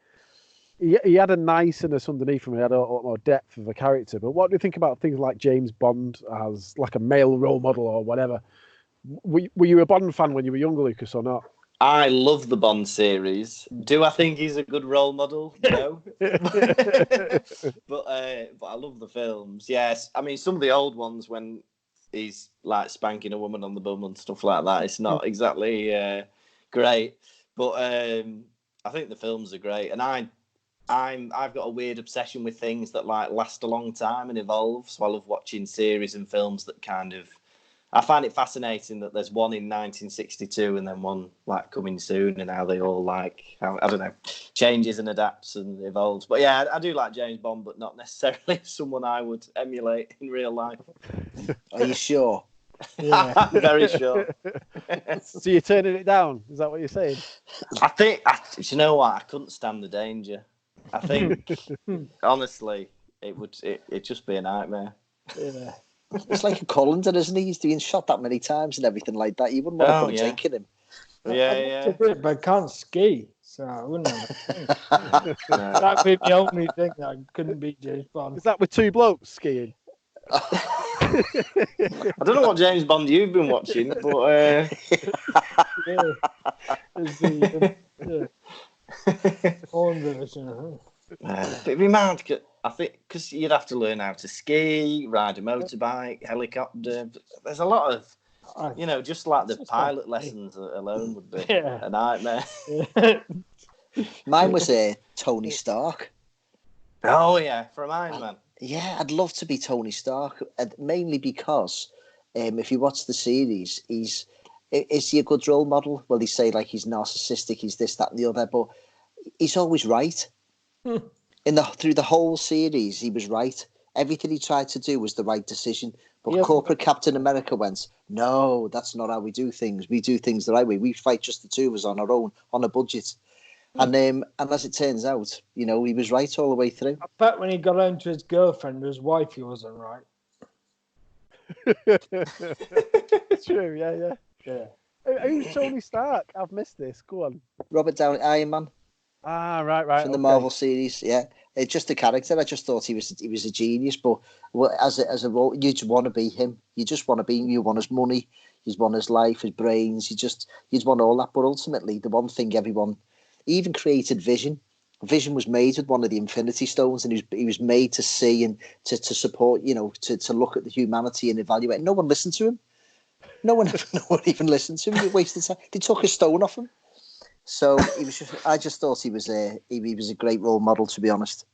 he had a niceness underneath him. He had a lot more depth of a character. But what do you think about things like James Bond as like a male role model or whatever? Were you a Bond fan when you were younger, Lucas, or not? I love the Bond series. Do I think he's a good role model? No. But I love the films. Yes, I mean some of the old ones when he's like spanking a woman on the bum and stuff like that. It's not exactly great, but I think the films are great. And I've got a weird obsession with things that like last a long time and evolve. So I love watching series and films that kind of I find it fascinating that there's one in 1962 and then one like coming soon, and how they all like, I don't know, changes and adapts and evolves. But yeah, I do like James Bond, but not necessarily someone I would emulate in real life. Are you sure? Yeah. I'm very sure. So you're turning it down? Is that what you're saying? I think, you know what? I couldn't stand the danger. I think, honestly, it'd just be a nightmare. Yeah. It's like a colander, isn't he? He's being shot that many times and everything like that. You wouldn't want to put a drink in him. Yeah. I'd do it, but I can't ski, so I wouldn't have a drink. No. That'd be the only thing that I couldn't beat James Bond. Is that with two blokes skiing? I don't know what James Bond you've been watching, but Yeah. It's the porn version, I think. it'd be mad. I think because you'd have to learn how to ski, ride a motorbike, helicopter. There's a lot of, just like the pilot lessons alone would be a nightmare. Mine was Tony Stark. Oh yeah, from Iron Man. Yeah, I'd love to be Tony Stark, mainly because if you watch the series, is he a good role model? Well, they say like he's narcissistic, he's this, that, and the other, but he's always right. Through the whole series, he was right. Everything he tried to do was the right decision. But corporate Captain America went, no, that's not how we do things. We do things the right way. We fight just the two of us on our own, on a budget. And as it turns out, he was right all the way through. I bet when he got home to his girlfriend, his wife, he wasn't right. It's true, yeah. Who's Tony Stark? I've missed this. Go on. Robert Downey, Iron Man. Ah, right. From the Marvel series, yeah. It's just a character. I just thought he was a genius, but as a role, you just want to be him. You just want to be him. You want his money, you want his life, his brains. You want all that. But ultimately, the one thing everyone, he even created Vision. Vision was made with one of the Infinity Stones, and he was made to see and to support, to look at the humanity and evaluate. No one listened to him. No one even listened to him. He wasted time. They took a stone off him. So I just thought he was a great role model, to be honest.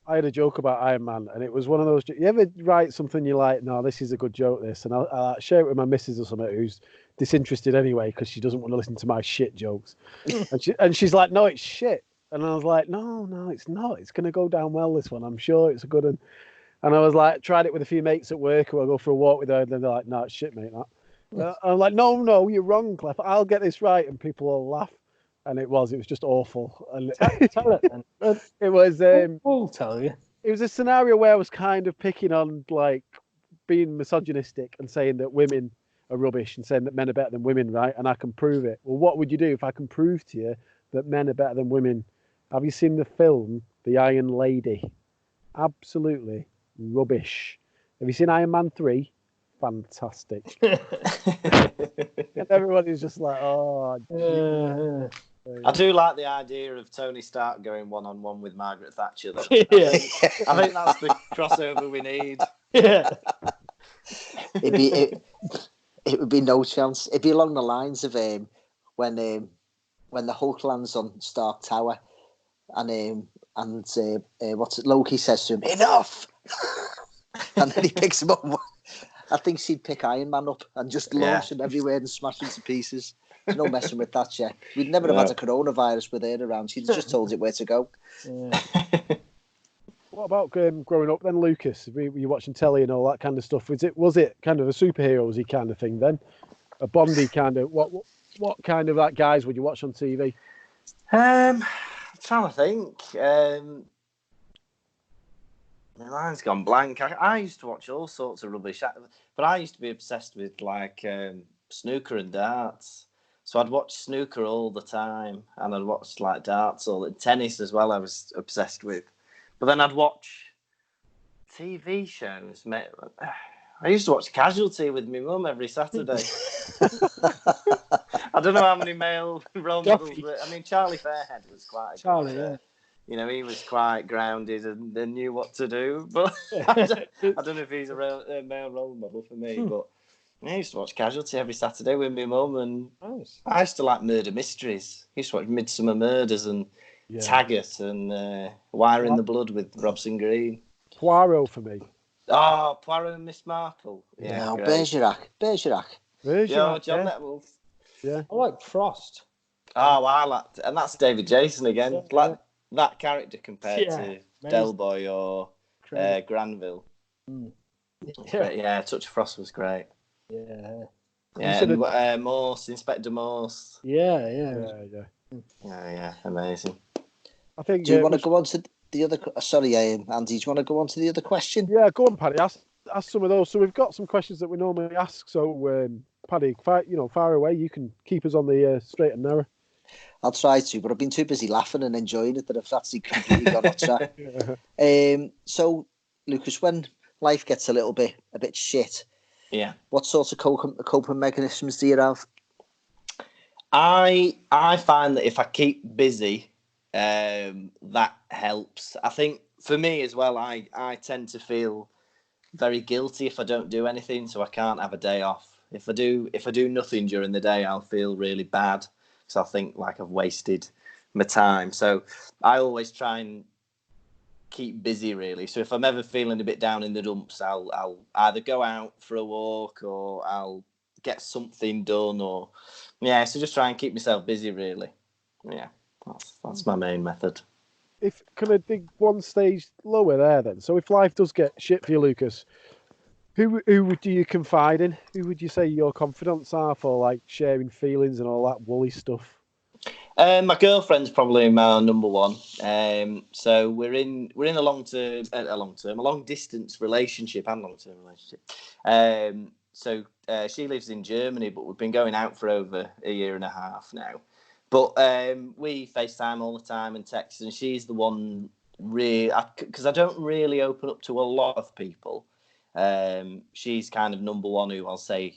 I had a joke about Iron Man, and it was one of those. You ever write something you like? No, this is a good joke. This, and I'll share it with my missus or something who's disinterested anyway because she doesn't want to listen to my shit jokes. and she's like, "No, it's shit." And I was like, "No, it's not. It's going to go down well. This one, I'm sure it's a good one." And I was like, tried it with a few mates at work who I go for a walk with her, and they're like, "No, it's shit, mate." That. I'm like, "No, you're wrong, Clef. I'll get this right," and people will laugh. And it was just awful. And tell it then. It was. We'll tell you. It was a scenario where I was kind of picking on like being misogynistic and saying that women are rubbish and saying that men are better than women, right? And I can prove it. Well, what would you do if I can prove to you that men are better than women? Have you seen the film The Iron Lady? Absolutely rubbish. Have you seen Iron Man 3? Fantastic. And everybody's just like, oh. I do like the idea of Tony Stark going one-on-one with Margaret Thatcher, though. Yeah. I think that's the crossover we need. Yeah. It would be no chance. It'd be along the lines of when the Hulk lands on Stark Tower, and Loki says to him, "Enough," and then he picks him up. I think she'd pick Iron Man up and just launch him everywhere and smash him to pieces. There's no messing with that, yeah. We'd never have had a coronavirus with her around. She'd just told it where to go. Yeah. What about growing up then, Lucas? Were you watching telly and all that kind of stuff? Was it kind of a superheroes-y kind of thing then? A Bondy kind of... What kind of guys would you watch on TV? I'm trying to think. My mind's gone blank. I used to watch all sorts of rubbish, but I used to be obsessed with snooker and darts. So I'd watch snooker all the time, and I'd watch darts tennis as well. I was obsessed with, but then I'd watch TV shows. I used to watch Casualty with my mum every Saturday. I don't know how many male role models. Charlie Fairhead was quite. Charlie, he was quite grounded and knew what to do. But I don't know if he's a male role model for me, but. I used to watch Casualty every Saturday with my mum, and I used to like murder mysteries. I used to watch Midsummer Murders and Taggart and Wire in the Blood with Robson Green. Poirot for me. Oh, Poirot and Miss Marple. Yeah, No, great. Bergerac. Version, John yeah. Netwolf. Yeah. I like Frost. Oh, I like, and that's David Jason again. Yeah, Like that character compared Yeah, to amazing. Delboy or Crazy. Granville. Yeah. Yeah, Touch of Frost was great. Yeah. Yeah, Considered- and Morse, Inspector Morse. Yeah. Yeah, amazing. I think. Do you want to go on to the other? Sorry, Andy. Do you want to go on to the other question? Yeah, go on, Paddy. Ask some of those. So we've got some questions that we normally ask. So, Paddy, fire away. You can keep us on the straight and narrow. I'll try to, but I've been too busy laughing and enjoying it that I've actually completely gone off track. So, Lucas, when life gets a bit shit, what sorts of coping mechanisms do you have? I find that if I keep busy, that helps. I think for me as well, I tend to feel very guilty if I don't do anything, so I can't have a day off. If I do nothing during the day, I'll feel really bad because I think like I've wasted my time. So I always try and keep busy, really. So if I'm ever feeling a bit down in the dumps, I'll either go out for a walk or I'll get something done, or so just try and keep myself busy, really. Yeah, that's my main method. Can I dig one stage lower there then? So if life does get shit for you, Lucas, who do you confide in? Who would you say your confidants are for like sharing feelings and all that woolly stuff? My girlfriend's probably my number one. So we're in a long distance relationship and long term relationship. So she lives in Germany, but we've been going out for over a year and a half now. But we FaceTime all the time and text, and she's the one really, because I don't really open up to a lot of people. She's kind of number one who I'll say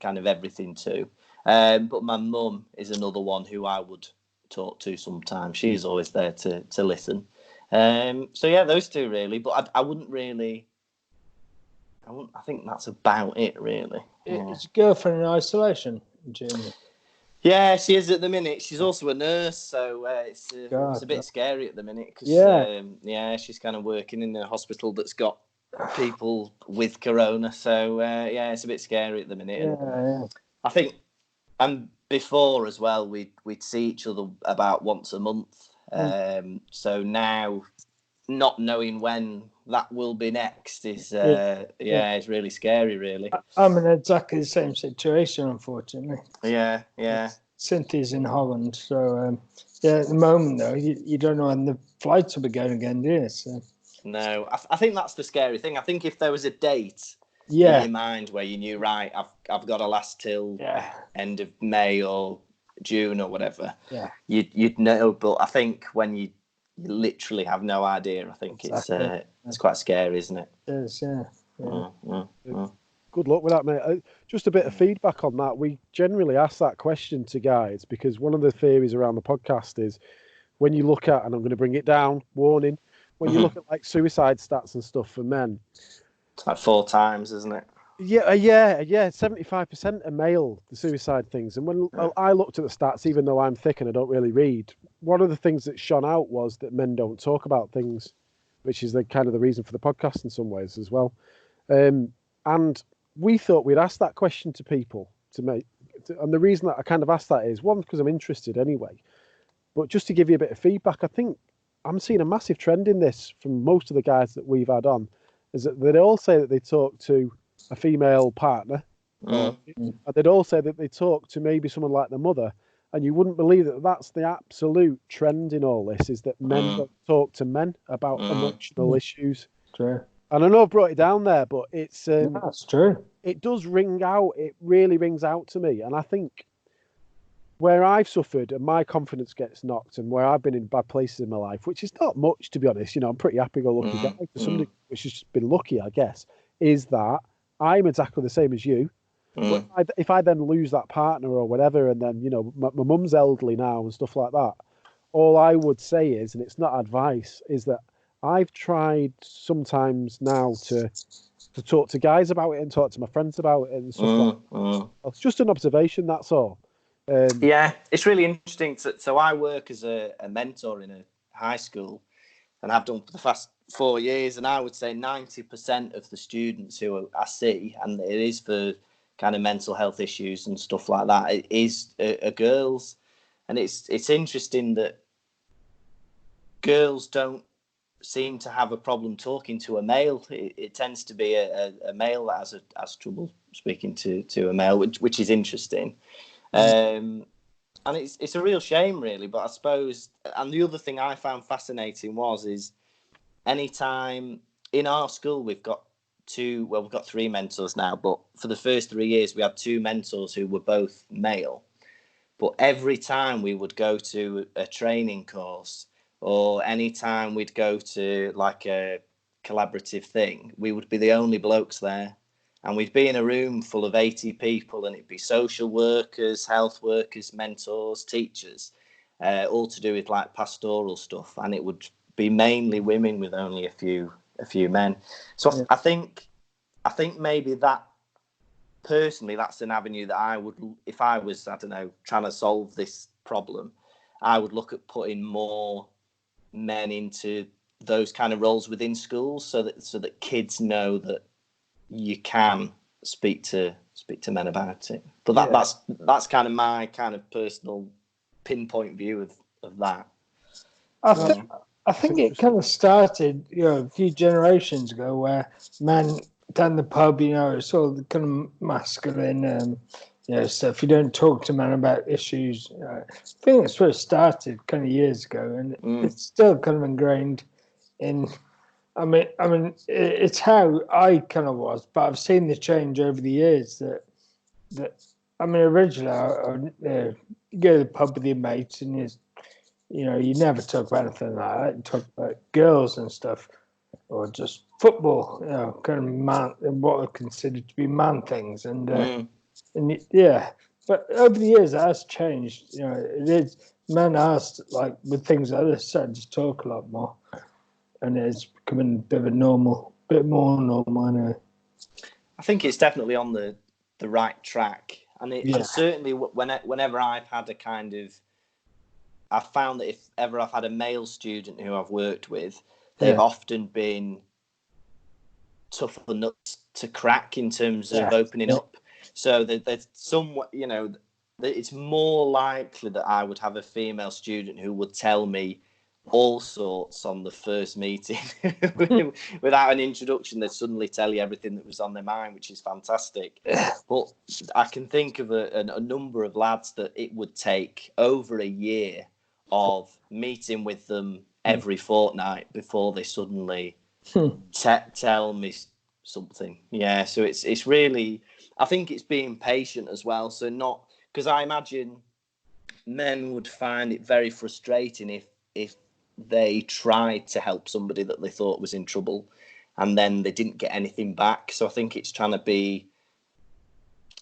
kind of everything to. But my mum is another one who I would talk to sometimes. She's always there to listen. So yeah, those two really. But I wouldn't really. I think that's about it, really. Is your girlfriend in isolation in Germany? Yeah, she is at the minute. She's also a nurse, so it's a bit scary at the minute because she's kind of working in a hospital that's got people with corona. So it's a bit scary at the minute. Yeah. I think, and before as well, we'd see each other about once a month. So now, not knowing when that will be next is it's really scary, really. I'm in exactly the same situation, unfortunately. Yeah. Cynthia's in Holland, so at the moment though, you don't know when the flights will be going again, do you? So. No, I think that's the scary thing. I think if there was a date in your mind where you knew, right, I've got to last till end of May or June or whatever, you'd know. But I think when you literally have no idea, I think it's quite scary, isn't it? It is, Good luck with that, mate. Just a bit of feedback on that. We generally ask that question to guys because one of the theories around the podcast is when you look at, and I'm going to bring it down, warning, when you look at like suicide stats and stuff for men. It's like 4 times, isn't it? Yeah. 75% are male, the suicide things. And when I looked at the stats, even though I'm thick and I don't really read, one of the things that shone out was that men don't talk about things, which is the kind of the reason for the podcast in some ways as well. And we thought we'd ask that question to people and the reason that I kind of asked that is one, because I'm interested anyway, but just to give you a bit of feedback, I think I'm seeing a massive trend in this from most of the guys that we've had on, is that they all say that they talk to a female partner, and they'd all say that they talk to maybe someone like their mother, and you wouldn't believe that that's the absolute trend in all this, is that men don't talk to men about emotional issues. True. And I know I've brought it down there, but it's that's true. It does ring out. It really rings out to me. And I think where I've suffered and my confidence gets knocked and where I've been in bad places in my life, which is not much, to be honest, I'm pretty happy-go-lucky guy to some degree, which has just been lucky, I guess, is that I'm exactly the same as you. But if I then lose that partner or whatever, and then, my mum's elderly now and stuff like that, all I would say is, and it's not advice, is that I've tried sometimes now to talk to guys about it and talk to my friends about it and stuff like that. It's just an observation, that's all. It's really interesting. So I work as a mentor in a high school and have done for the 4 years, and I would say 90% of the students who I see, and it is for kind of mental health issues and stuff like that, it is girls. And it's interesting that girls don't seem to have a problem talking to a male. It tends to be a male that has trouble speaking to a male, which is interesting. And it's a real shame, really. But I suppose, and the other thing I found fascinating is anytime in our school we've got three mentors now, but for the first 3 years we had two mentors who were both male. But every time we would go to a training course, or any time we'd go to like a collaborative thing, we would be the only blokes there. And we'd be in a room full of 80 people, and it'd be social workers, health workers, mentors, teachers, all to do with like pastoral stuff. And it would be mainly women with only a few men. So yeah. I think maybe that, personally, that's an avenue that I would, if I was, I don't know, trying to solve this problem, I would look at putting more men into those kind of roles within schools, so that kids know that you can speak to men about it. But that's kind of my kind of personal pinpoint view of that. I think it kind of started, a few generations ago, where men down the pub, it's all the kind of masculine, stuff. You don't talk to men about issues. I think it's where it started kind of years ago, and it's still kind of ingrained in. I mean, it's how I kind of was, but I've seen the change over the years. Originally, I go to the pub with your mates, and you never talk about anything like that. You talk about girls and stuff, or just football, kind of man, what are considered to be man things, and But over the years, it has changed. It is, men are like with things like this starting to talk a lot more, and it's becoming a bit more normal. Anyway. I think it's definitely on the right track, and certainly whenever I've had a kind of, I've found that if ever I've had a male student who I've worked with, they've often been tougher nuts to crack in terms of opening up. So there's somewhat, it's more likely that I would have a female student who would tell me all sorts on the first meeting without an introduction. They'd suddenly tell you everything that was on their mind, which is fantastic. But I can think of a number of lads that it would take over a year of meeting with them every fortnight before they suddenly tell me something. Yeah, so it's really, I think it's being patient as well. So not, because I imagine men would find it very frustrating if they tried to help somebody that they thought was in trouble and then they didn't get anything back. So I think it's trying to be,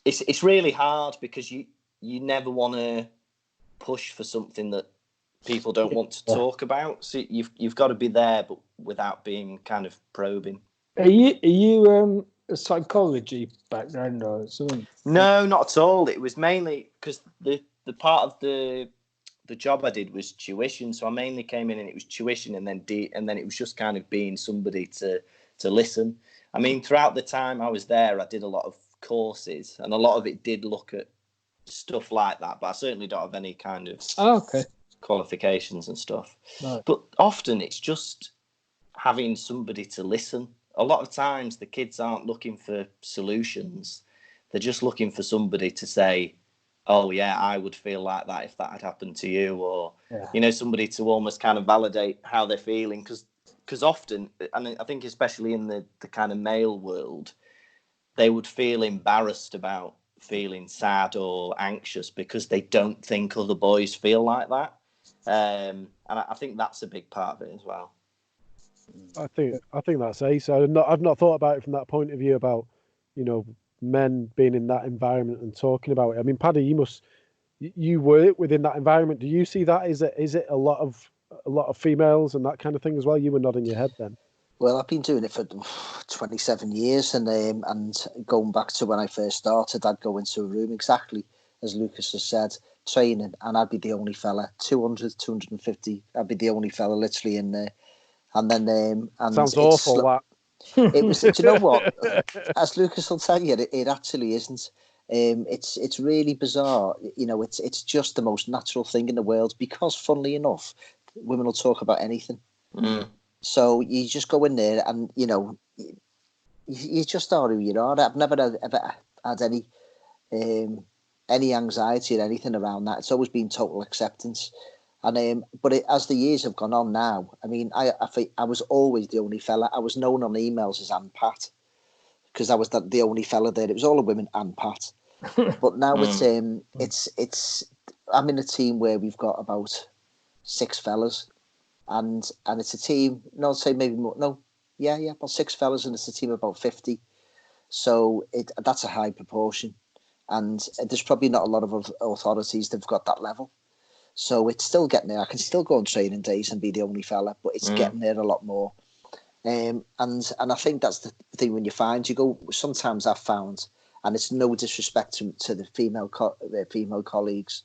it's really hard, because you never want to push for something that people don't want to talk about. So you've got to be there, but without being kind of probing. Are you a psychology background or something? No, not at all. It was mainly because the part of the job I did was tuition, so I mainly came in and it was tuition, and then it was just kind of being somebody to listen. I mean, throughout the time I was there, I did a lot of courses, and a lot of it did look at stuff like that, but I certainly don't have any kind of qualifications and stuff. Right. But often it's just having somebody to listen. A lot of times the kids aren't looking for solutions. They're just looking for somebody to say, oh yeah, I would feel like that if that had happened to you, or somebody to almost kind of validate how they're feeling, because often, and I think especially in the kind of male world, they would feel embarrassed about feeling sad or anxious because they don't think other boys feel like that. And I think that's a big part of it as well. I think that's ace. I've not thought about it from that point of view about, men being in that environment and talking about it. I mean, Paddy, you work within that environment. Do you see that? Is it a lot of females and that kind of thing as well? You were nodding your head then. Well, I've been doing it for 27 years, and going back to when I first started, I'd go into a room exactly as Lucas has said, training, and I'd be the only fella, 200, 250. I'd be the only fella literally in there. and then and Sounds awful. That it was. Do you know what? As Lucas will tell you, it actually isn't. It's really bizarre. You know, it's just the most natural thing in the world because, funnily enough, women will talk about anything. So you just go in there and you just are who you are. I've never ever had any anxiety or anything around that. It's always been total acceptance. And but as the years have gone on now, I mean, I was always the only fella. I was known on emails as Ann Pat because I was the only fella there. It was all the women and Pat. But now it's I'm in a team where we've got about 6 fellas, and it's a team. No, I'd say maybe more. No, yeah, about 6 fellas, and it's a team of about 50. So that's a high proportion, and there's probably not a lot of authorities that've got that level. So it's still getting there. I can still go on training days and be the only fella, but it's getting there a lot more. And I think that's the thing when you go. Sometimes I've found, and it's no disrespect to the female colleagues,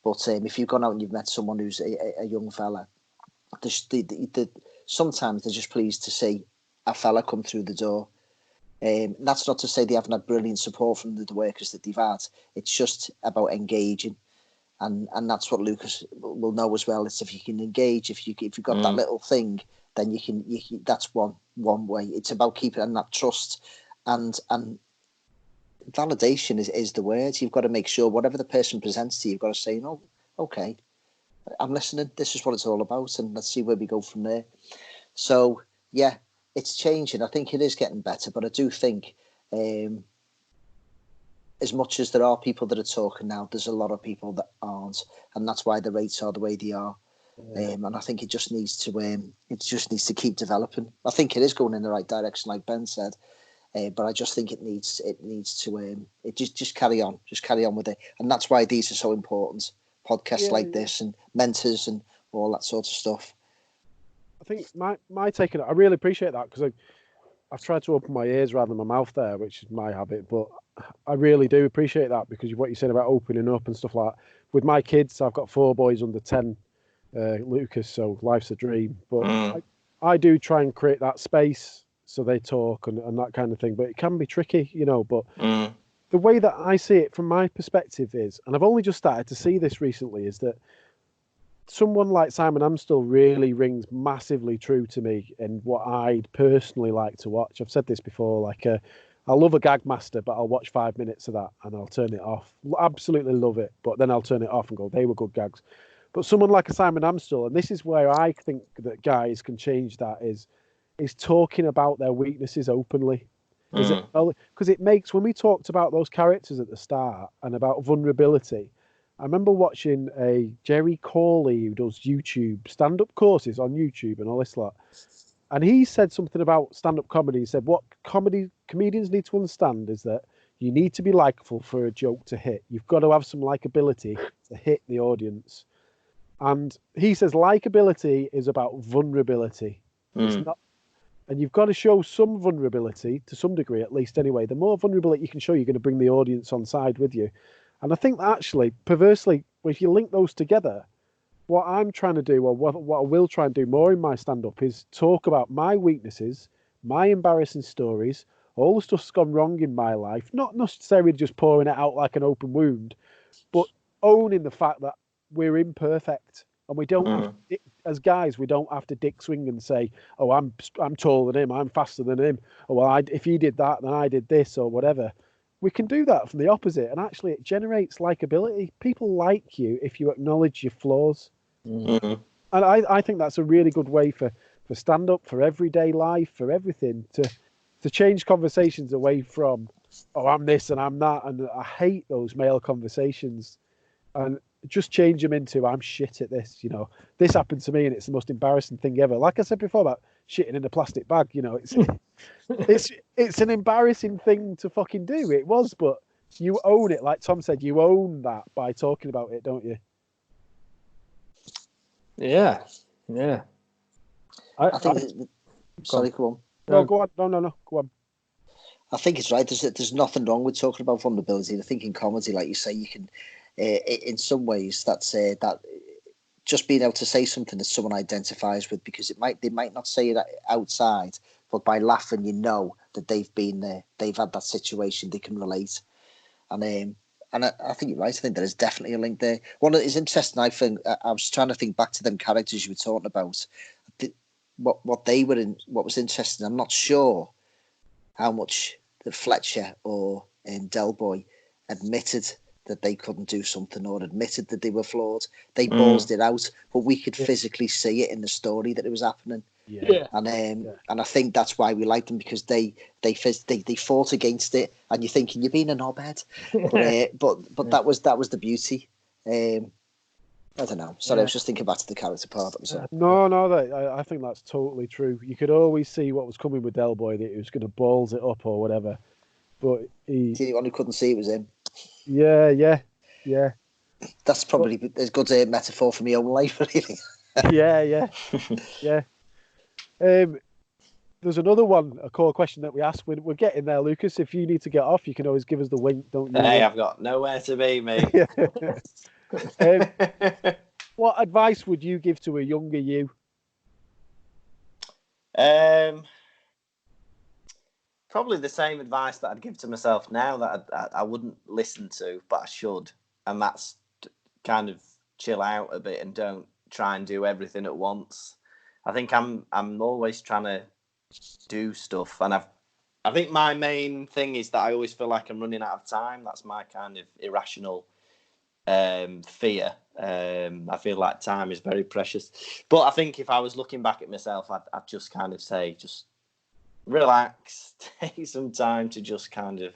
but if you've gone out and you've met someone who's a young fella, sometimes they're just pleased to see a fella come through the door. That's not to say they haven't had brilliant support from the workers that they've had. It's just about engaging. And that's what Lucas will know as well. It's if you can engage, if you've got that little thing, then you can. That's one way. It's about keeping that trust, and validation is the word. You've got to make sure whatever the person presents to you, you've got to say, no, okay, I'm listening. This is what it's all about, and let's see where we go from there. So yeah, it's changing. I think it is getting better, but I do think. As much as there are people that are talking now, there's a lot of people that aren't, and that's why the rates are the way they are. And I think it just needs to keep developing. I think it is going in the right direction, like Ben said, but I just think it needs to just carry on with it, and that's why these are so important. Podcasts like this and mentors and all that sort of stuff. I think my take on it, I really appreciate that because I've tried to open my ears rather than my mouth there, which is my habit, but I really do appreciate that because what you're saying about opening up and stuff like that. With my kids, I've got 4 boys under 10, Lucas, so life's a dream. But I do try and create that space so they talk and that kind of thing. But it can be tricky, But the way that I see it from my perspective is, and I've only just started to see this recently, is that someone like Simon Amstell really rings massively true to me in what I'd personally like to watch. I've said this before, like I love a gag master, but I'll watch 5 minutes of that and I'll turn it off. Absolutely love it, but then I'll turn it off and go, they were good gags. But someone like a Simon Amstell, and this is where I think that guys can change that, is talking about their weaknesses openly. Because it makes, when we talked about those characters at the start and about vulnerability, I remember watching a Jerry Corley who does YouTube stand-up courses on YouTube and all this lot. And he said something about stand-up comedy. He said, what comedians need to understand is that you need to be likeable for a joke to hit. You've got to have some likability to hit the audience. And he says likability is about vulnerability. It's not, and you've got to show some vulnerability to some degree, at least anyway. The more vulnerability you can show, you're going to bring the audience on side with you. And I think that actually, perversely, if you link those together, what I'm trying to do, or what I will try and do more in my stand-up, is talk about my weaknesses, my embarrassing stories, all the stuff's gone wrong in my life, not necessarily just pouring it out like an open wound, but owning the fact that we're imperfect. And we don't have to, as guys, we don't have to dick swing and say, oh, I'm taller than him, I'm faster than him, or well, if he did that, then I did this, or whatever. We can do that from the opposite, and actually it generates likability. People like you if you acknowledge your flaws. And I think that's a really good way for stand-up, for everyday life, for everything, to change conversations away from, oh, I'm this and I'm that, and I hate those male conversations, and just change them into, I'm shit at this, this happened to me and it's the most embarrassing thing ever. Like I said before about shitting in a plastic bag, it's an embarrassing thing to fucking do. It was, but you own it. Like Tom said, you own that by talking about it, don't you? Yeah. I think. Sorry, go on. No, go on. No, go on. I think it's right. There's nothing wrong with talking about vulnerability. I think in comedy, like you say, you can, in some ways, that's that just being able to say something that someone identifies with, because they might not say it outside, but by laughing, you know that they've been there, they've had that situation, they can relate. And I think you're right. I think there is definitely a link there. One that is interesting, I think, I was trying to think back to them characters you were talking about. What they were in, what was interesting. I'm not sure how much that Fletcher or Del Boy admitted that they couldn't do something or admitted that they were flawed. They ballsed it out, but we could physically see it in the story that it was happening. Yeah. And I think that's why we liked them, because they fought against it, and you're thinking you're being a knobhead, but that was the beauty. I don't know. Sorry, I was just thinking back to the character part. That was it. No, I think that's totally true. You could always see what was coming with Del Boy, that he was going to balls it up or whatever. But The only one who couldn't see it was him. Yeah. That's probably as good a metaphor for my own life, really. Yeah. There's another one, a core question that we asked. We're getting there, Lucas. If you need to get off, you can always give us the wink, don't you? Hey, I've got nowhere to be, mate. What advice would you give to a younger you? Probably the same advice that I'd give to myself now that I wouldn't listen to, but I should. And that's kind of chill out a bit and don't try and do everything at once. I think I'm always trying to do stuff, and I think my main thing is that I always feel like I'm running out of time. That's my kind of irrational fear. I feel like time is very precious. But I think if I was looking back at myself, I'd just kind of say, just relax, take some time to just kind of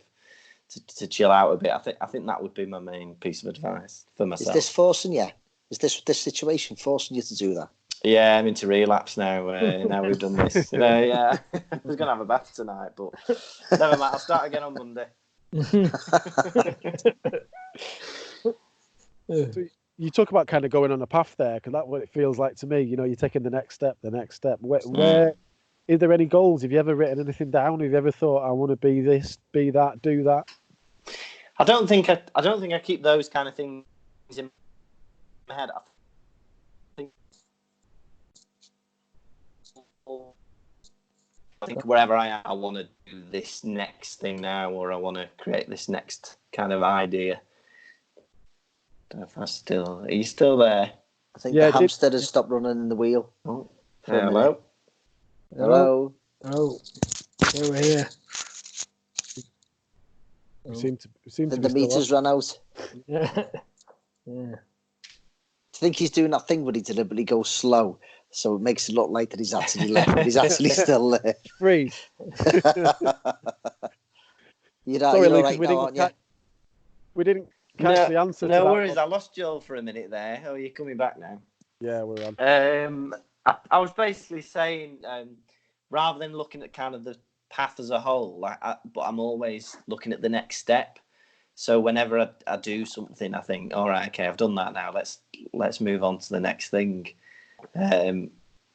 to chill out a bit. I think that would be my main piece of advice for myself. Is this forcing you? Is this situation forcing you to do that? Yeah, I'm into relapse now. Now we've done this. Yeah, I was going to have a bath tonight, but never mind. I'll start again on Monday. So you talk about kind of going on a path there, because that's what it feels like to me. You know, you're taking the next step. Where is there any goals? Have you ever written anything down? Have you ever thought, I want to be this, be that, do that? I don't think I keep those kind of things in my head. I think wherever I am, I want to do this next thing now, or I want to create this next kind of idea. Don't know if are you still there? I think the hamster has stopped running in the wheel. Oh, hello. Hello. Oh, yeah, we're here. We seem to The be meters run out. Yeah. I think he's doing that thing where he deliberately goes slow, so it makes it look like that he's actually left, but he's actually still there. Freeze. You're Sorry, all Lucas, right now, aren't you? We didn't catch the answer. No to worries. That. I lost Joel for a minute there. Oh, you're coming back now. Yeah, we're on. I was basically saying, rather than looking at kind of the path as a whole, but I'm always looking at the next step. So whenever I do something, I think, all right, okay, I've done that now. Let's move on to the next thing.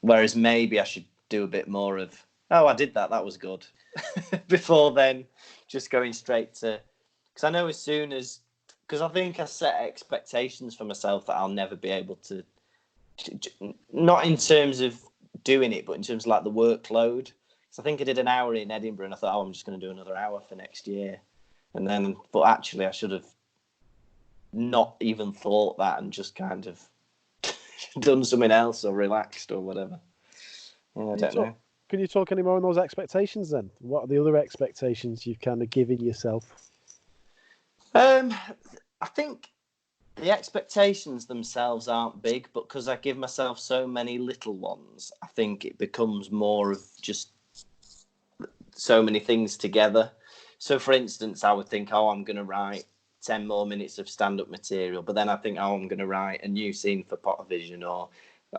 Whereas maybe I should do a bit more of, oh, I did that. That was good. Before then, just going straight to, because I know as soon as, because I think I set expectations for myself that I'll never be able to, not in terms of doing it, but in terms of like the workload. So I think I did an hour in Edinburgh and I thought, oh, I'm just going to do another hour for next year. And then, but actually I should have not even thought that and just kind of done something else or relaxed or whatever. Yeah, I don't know. Can you talk any more on those expectations then? What are the other expectations you've kind of given yourself? I think the expectations themselves aren't big, but because I give myself so many little ones, I think it becomes more of just so many things together. So, for instance, I would think, oh, I'm going to write 10 more minutes of stand-up material, but then I think, oh, I'm going to write a new scene for Pottervision, or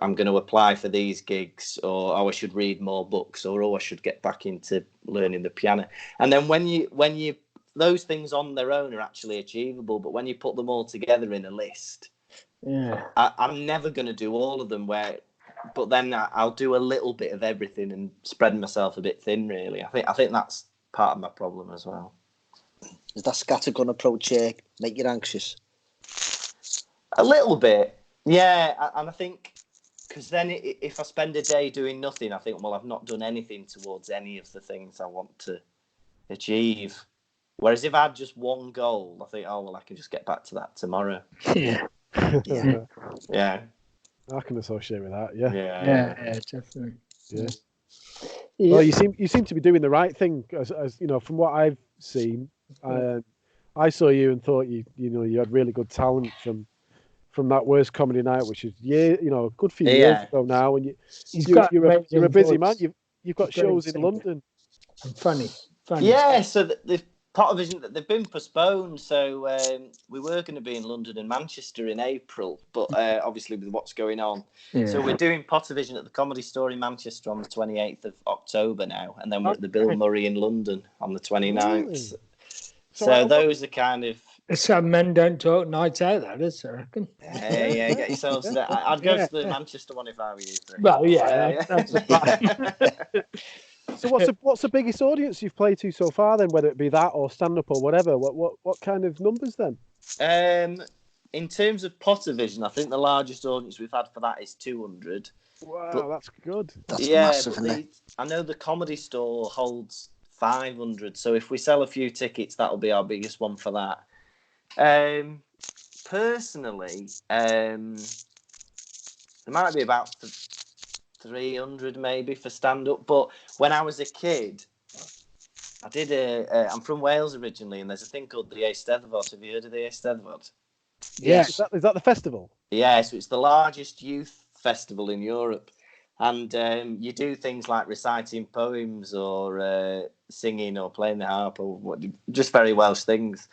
I'm going to apply for these gigs, or oh, I should read more books, or oh, I should get back into learning the piano. And then when you those things on their own are actually achievable, but when you put them all together in a list, I'm never going to do all of them. But then I'll do a little bit of everything and spread myself a bit thin. Really, I think that's part of my problem as well. Is that scattergun approach make you anxious? A little bit. and I think because then if I spend a day doing nothing, I think, well, I've not done anything towards any of the things I want to achieve. Whereas if I had just one goal, I think, oh, well, I can just get back to that tomorrow. Yeah. Yeah. I can associate with that. Yeah. Yeah, definitely. Yeah. Yeah. Well, you seem to be doing the right thing, as you know, from what I've seen. I saw you and thought you had really good talent from that worst comedy night, which is a good few years ago now. And you're a busy man. You've got shows in London. And funny. Yeah, so the Pottervision, they've been postponed. So we were going to be in London and Manchester in April, but obviously with what's going on. Yeah. So we're doing Pottervision at the Comedy Store in Manchester on the 28th of October now, and then we're at the Bill Murray in London on the 29th. Really? So those are kind of... It's how men don't talk nights out, that is, I reckon. Yeah, get yourselves there. I'd go to the Manchester one if I were you. Well, that's a fine. So what's the biggest audience you've played to so far then, whether it be that or stand-up or whatever? What kind of numbers then? In terms of Pottervision, I think the largest audience we've had for that is 200. Wow, that's good. That's massive, isn't it? I know the Comedy Store holds 500, so if we sell a few tickets, that'll be our biggest one for that. Personally, there might be about 300 maybe for stand-up, but when I was a kid, I did I'm from Wales originally, and there's a thing called the Eisteddfod. Have you heard of the Eisteddfod? Yes. Is that the festival? Yeah, so it's the largest youth festival in Europe, and you do things like reciting poems or singing or playing the harp or just very Welsh things.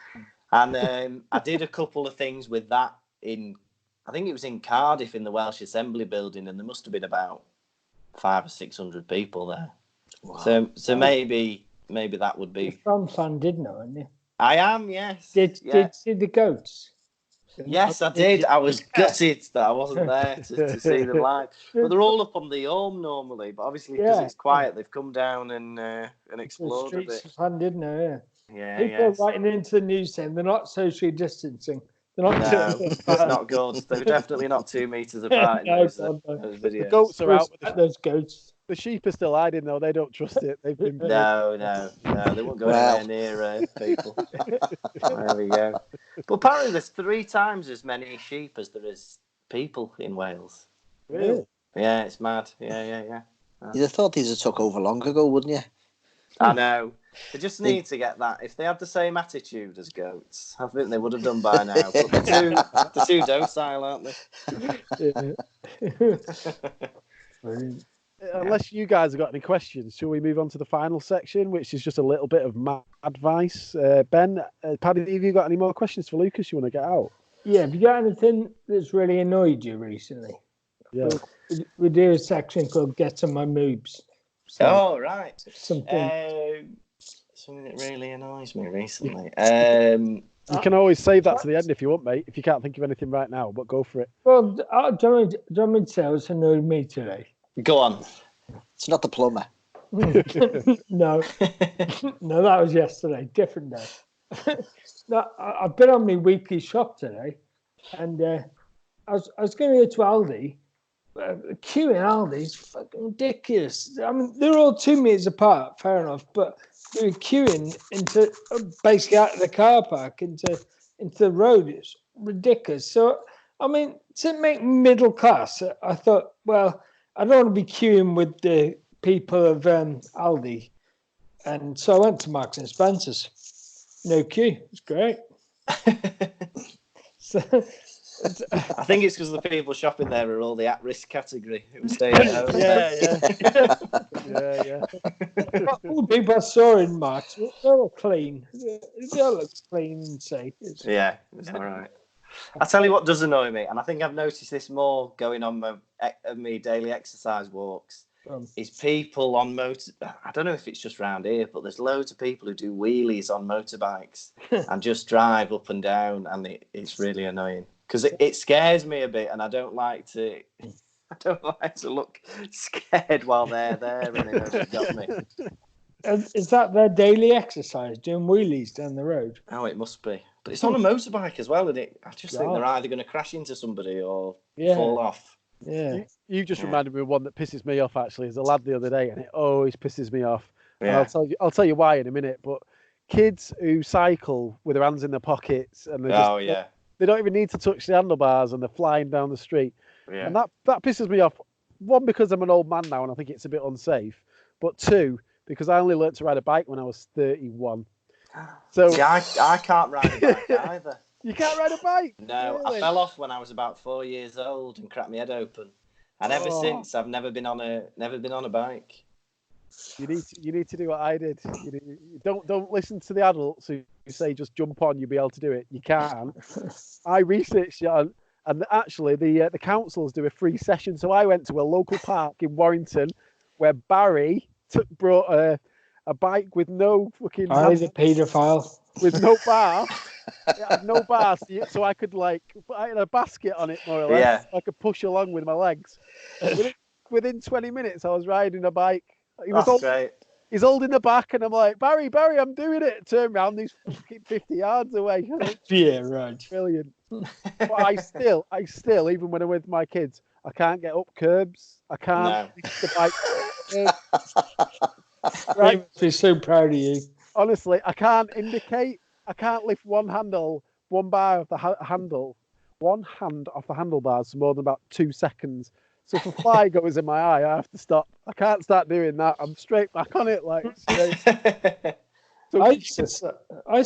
And I did a couple of things with that I think it was in Cardiff in the Welsh Assembly building, and there must have been about 500 or 600 people there. Wow. So maybe that would be. You're from Llandudno, aren't you? I am, yes. Did you see the goats? Yes, I did. I was gutted that I wasn't there to see them live. But they're all up on the Orme normally, but obviously because it's quiet, they've come down and explored a bit. The streets of Llandudno, yeah. People are writing into the news saying they're not socially distancing. They're not. No, it's not good. They're definitely not 2 meters apart in those videos. The goats are out. Those goats. The sheep are still hiding though. They don't trust it. They've been. No. They won't go anywhere near people. There we go. But apparently, there's 3 times as many sheep as there is people in Wales. Really? Yeah, it's mad. Yeah. You'd have thought these had took over long ago, wouldn't you? I know. They just need to get that. If they had the same attitude as goats, I think they would have done by now. But the two docile, aren't they? Unless you guys have got any questions, shall we move on to the final section, which is just a little bit of mad advice? Ben, Paddy, have you got any more questions for Lucas you want to get out? Yeah, have you got anything that's really annoyed you recently? Yeah. We do a section called Get on My Moobs. So, right. Something that really annoys me recently. You can always save that to the end if you want, mate, if you can't think of anything right now, but go for it. Well, do you want me to say what's annoyed me today? Go on. It's not the plumber. No, that was yesterday. Different day. No, I've been on my weekly shop today, and I was going to go to Aldi. Queue in Aldi is fucking ridiculous. I mean, they're all 2 meters apart, fair enough, but they're queuing into basically out of the car park into the road. It's ridiculous. So, I mean, to make middle class, I thought, well, I don't want to be queuing with the people of Aldi. And so I went to Marks and Spencer's. No queue. It's great. So, I think it's because the people shopping there are all the at-risk category who stay at home. Yeah. All the people I saw in Marks, they're all clean. They all look clean and safe. Yeah, it's all right. I tell you what does annoy me, and I think I've noticed this more going on my daily exercise walks, is people on I don't know if it's just round here, but there's loads of people who do wheelies on motorbikes and just drive up and down, and it's really annoying because it scares me a bit, and I don't like to look scared while they're there and they know they've got me. Is that their daily exercise, doing wheelies down the road? Oh, it must be. But it's on a motorbike as well, isn't it? I just think Yeah. they're either going to crash into somebody or Yeah. fall off. Yeah. You just Yeah. reminded me of one that pisses me off. Actually, there's a lad the other day, and it always pisses me off. And Yeah. I'll tell you why in a minute. But kids who cycle with their hands in their pockets and they just they don't even need to touch the handlebars and they're flying down the street. Yeah. And that pisses me off. One, because I'm an old man now and I think it's a bit unsafe. But two, because I only learned to ride a bike when I was 31. So yeah, I can't ride a bike either. You can't ride a bike? No, Really? I fell off when I was about 4 years old and cracked my head open. And ever since, I've never been on a bike. You need to do what I did. Don't listen to the adults who say just jump on, you'll be able to do it. You can. I researched it, and actually the councils do a free session. So I went to a local park in Warrington where Barry brought a bike with no fucking. I was a paedophile. With no bar. It had no bars, so I could I had a basket on it more or less. Yeah. I could push along with my legs. Within 20 minutes, I was riding a bike. Great. He's holding the back, and I'm like, Barry, I'm doing it. Turn around, he's fucking 50 yards away. Yeah, right. Brilliant. But I still, even when I'm with my kids, I can't get up curbs. I can't lift the bike. Right. I'm so proud of you. Honestly, I can't indicate. I can't lift one hand off the handlebars for more than about 2 seconds. So if a fly goes in my eye, I have to stop. I can't start doing that. I'm straight back on it, like straight. So I used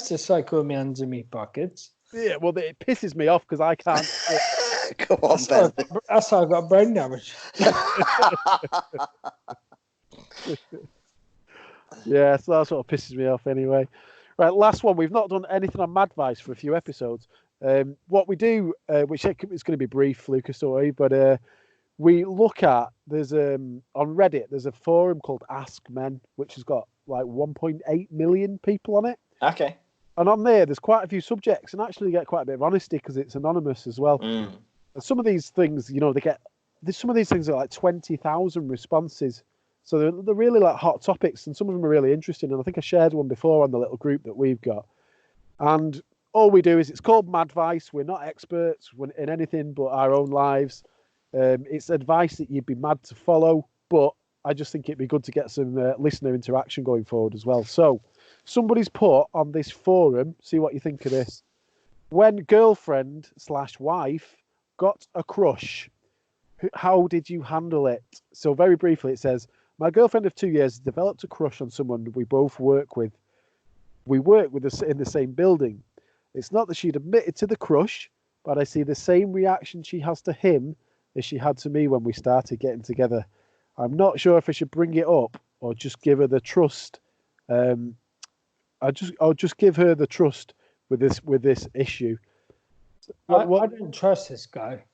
to cycle with my hands in my pockets. Yeah, well, it pisses me off because I can't. Come on, Ben. That's how I got brain damage. Yeah, so that's what pisses me off anyway. Right, last one. We've not done anything on Madvice for a few episodes. What we do, which is going to be brief, Lucas, sorry, but we look at, there's on Reddit, there's a forum called Ask Men, which has got like 1.8 million people on it. Okay. And on there's quite a few subjects, and actually you get quite a bit of honesty because it's anonymous as well. And some of these things, some of these things are like 20,000 responses. So they're really like hot topics, and some of them are really interesting. And I think I shared one before on the little group that we've got. And all we do is, it's called Madvice. We're not experts in anything but our own lives. It's advice that you'd be mad to follow, but I just think it'd be good to get some listener interaction going forward as well. So somebody's put on this forum, see what you think of this. When girlfriend/wife got a crush, how did you handle it? So very briefly, it says, my girlfriend of 2 years developed a crush on someone we both work with. We work with us in the same building. It's not that she'd admitted to the crush, but I see the same reaction she has to him as she had to me when we started getting together. I'm not sure if I should bring it up or just give her the trust. I'll just give her the trust with this issue. I don't trust this guy.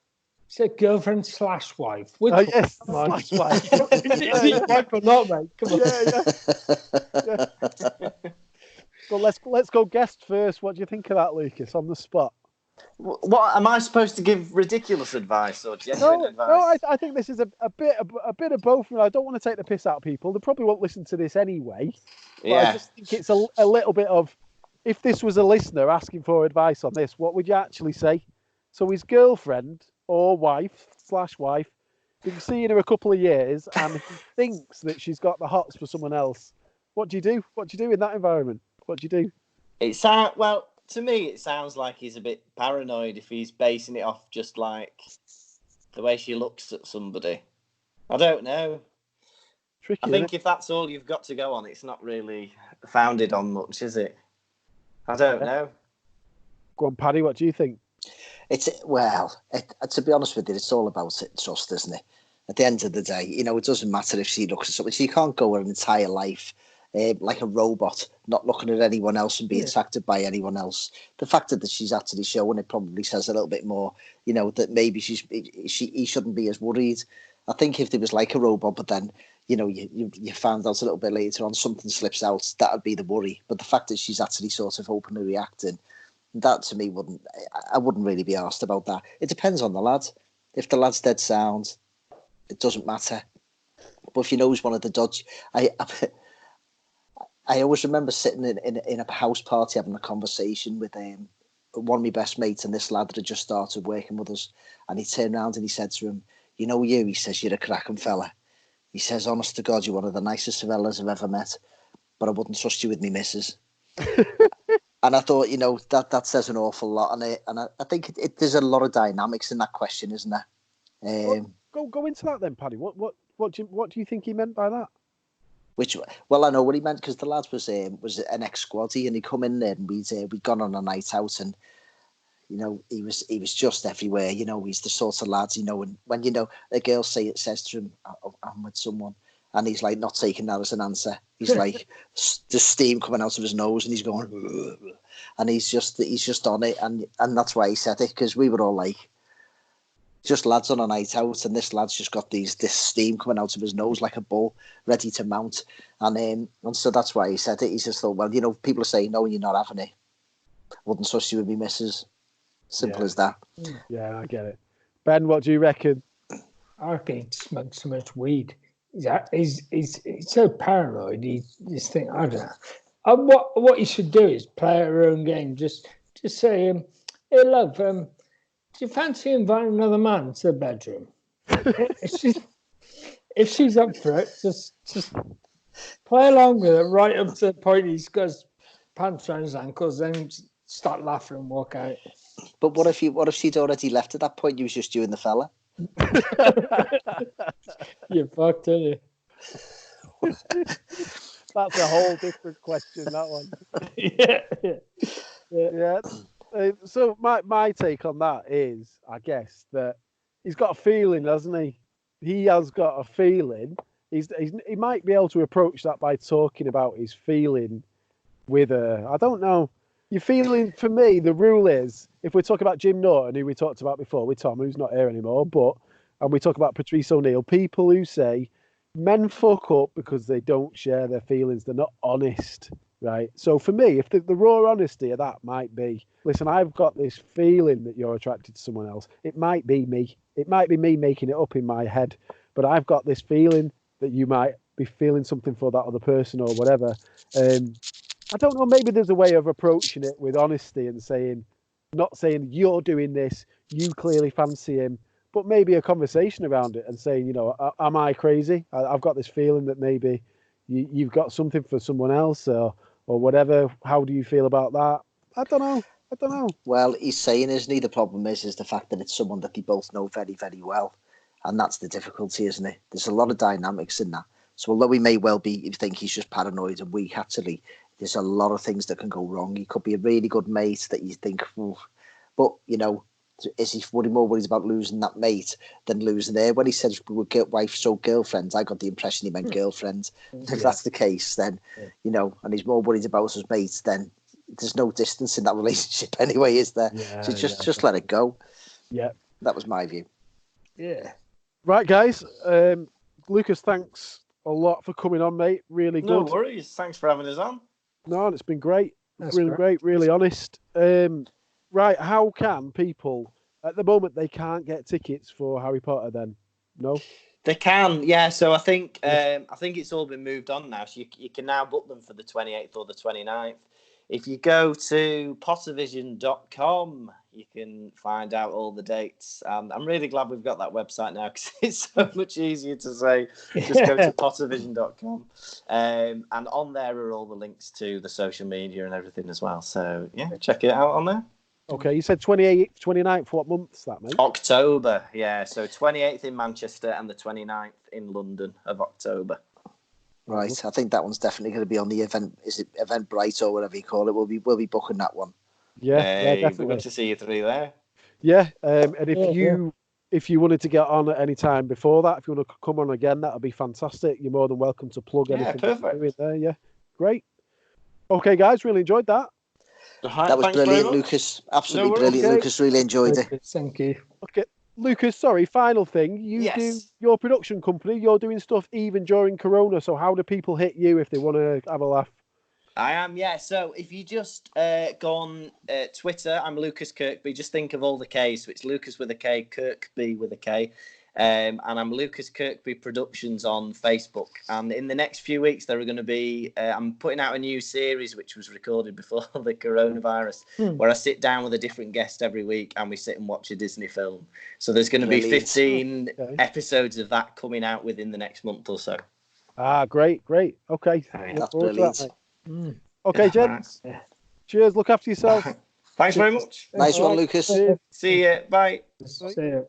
It's a girlfriend/wife. Yes, /wife. Is he wife or not, mate? Come on. Yeah. So let's go guest first. What do you think of that, Lucas, on the spot? What am I supposed to give? Ridiculous advice or genuine advice? No, I think this is a bit of both. I don't want to take the piss out of people. They probably won't listen to this anyway. But I just think it's a little bit of, if this was a listener asking for advice on this, what would you actually say? So his girlfriend or wife/wife, been seeing her a couple of years, and he thinks that she's got the hots for someone else. What do you do? What do you do in that environment? What do you do? To me, it sounds like he's a bit paranoid if he's basing it off just like the way she looks at somebody. I don't know. Tricky, I think if that's all you've got to go on, it's not really founded on much, is it? I don't know. Go on, Paddy, what do you think? To be honest with you, it's all about trust, isn't it? At the end of the day, it doesn't matter if she looks at something. She can't go her entire life like a robot, not looking at anyone else and being attracted by anyone else. The fact that she's actually showing it probably says a little bit more, that maybe he shouldn't be as worried. I think if there was like a robot, but then, you found out a little bit later on something slips out, that would be the worry. But the fact that she's actually sort of openly reacting, that to me I wouldn't really be asked about that. It depends on the lad. If the lad's dead sound, it doesn't matter. But if you know he's one of the dodgy, I always remember sitting in a house party having a conversation with one of my best mates and this lad that had just started working with us. And he turned around and he said to him, "You know you," he says, "you're a cracking fella." He says, "Honest to God, you're one of the nicest fellas I've ever met, but I wouldn't trust you with me missus." And I thought, that says an awful lot on it. And I think there's a lot of dynamics in that question, isn't there? Go into that then, Paddy. What do you think he meant by that? Well, I know what he meant, because the lad was an ex-squaddy, and he come in there and we'd gone on a night out, and he was just everywhere. He's the sort of lad, and when a girl says to him, "I'm with someone," and he's like not taking that as an answer. He's like the steam coming out of his nose, and he's going, "Ugh," and he's just on it, and that's why he said it, because we were all like, just lads on a night out, and this lad's just got this steam coming out of his nose like a bull ready to mount, and so that's why he said it. He just thought, well, people are saying no, you're not having it. Wouldn't trust you with me missus. Simple as that. Yeah, I get it. Ben, what do you reckon? I reckon he smoked so much weed. He's so paranoid. He just think, I don't know. And what you should do is play her own game. Just say, "Hey, love, do you fancy inviting another man to the bedroom?" if she's up for it, just play along with it right up to the point he's got his pants around his ankles, then start laughing and walk out. But what if she'd already left at that point? You was just you and the fella. You're fucked, aren't you? That's a whole different question, that one. Yeah. So my take on that is, I guess, that he's got a feeling, hasn't he? He has got a feeling. He might be able to approach that by talking about his feeling with her. I don't know. Your feeling, for me, the rule is, if we're talking about Jim Norton, who we talked about before with Tom, who's not here anymore, and we talk about Patrice O'Neill, people who say men fuck up because they don't share their feelings, they're not honest, right? So for me, if the raw honesty of that might be, listen, I've got this feeling that you're attracted to someone else. It might be me. It might be me making it up in my head, but I've got this feeling that you might be feeling something for that other person or whatever. I don't know, maybe there's a way of approaching it with honesty and not saying you're doing this, you clearly fancy him, but maybe a conversation around it and saying, am I crazy? I've got this feeling that maybe you've got something for someone else or whatever. How do you feel about that? I don't know. Well, he's saying, isn't he? The problem is the fact that it's someone that they both know very, very well. And that's the difficulty, isn't it? There's a lot of dynamics in that. So although he may well think he's just paranoid and weak, actually, there's a lot of things that can go wrong. He could be a really good mate that you think, but, is he more worried about losing that mate than losing her? When he said we were wives or girlfriends, I got the impression he meant girlfriend. If that's the case, then, and he's more worried about his mates, then there's no distance in that relationship anyway, is there? Yeah, so just let it go. Yeah. That was my view. Yeah. Right, guys. Lucas, thanks a lot for coming on, mate. Really good. No worries. Thanks for having us on. No, it's been great. That's really great, really honest. Right, how can people, at the moment, they can't get tickets for Harry Potter then? No? They can, yeah. So I think it's all been moved on now. So you can now book them for the 28th or the 29th. If you go to Pottervision.com, you can find out all the dates. I'm really glad we've got that website now because it's so much easier to say. Just go to Pottervision.com. And on there are all the links to the social media and everything as well. So, yeah, check it out on there. Okay, you said 28th, 29th. What month's that, mate? October, yeah. So 28th in Manchester and the 29th in London of October. Right, I think that one's definitely going to be on the event. Is it Eventbrite or whatever you call it? We'll be booking that one. Yeah, definitely. Good to see you three there. Yeah, and if you wanted to get on at any time before that, if you want to come on again, that would be fantastic. You're more than welcome to plug anything. Perfect. There. Yeah, great. Okay, guys, really enjoyed that. That was brilliant, Lucas. Absolutely brilliant, okay. Lucas. Really enjoyed it. Thank you. Okay, Lucas, sorry, final thing. You do your production company, you're doing stuff even during Corona. So how do people hit you if they want to have a laugh? I am, yeah. So if you just go on Twitter, I'm Lukas Kirkby. Just think of all the K's. So it's Lucas with a K, Kirkby with a K. And I'm Lukas Kirkby Productions on Facebook. And in the next few weeks, there are going to be, I'm putting out a new series which was recorded before the coronavirus, where I sit down with a different guest every week and we sit and watch a Disney film. So there's going to be 15 episodes of that coming out within the next month or so. Ah, great. Okay. That's brilliant. Okay, gents. Cheers. Look after yourself. Thanks very much. Nice one, Lukas. See you. Bye. See you.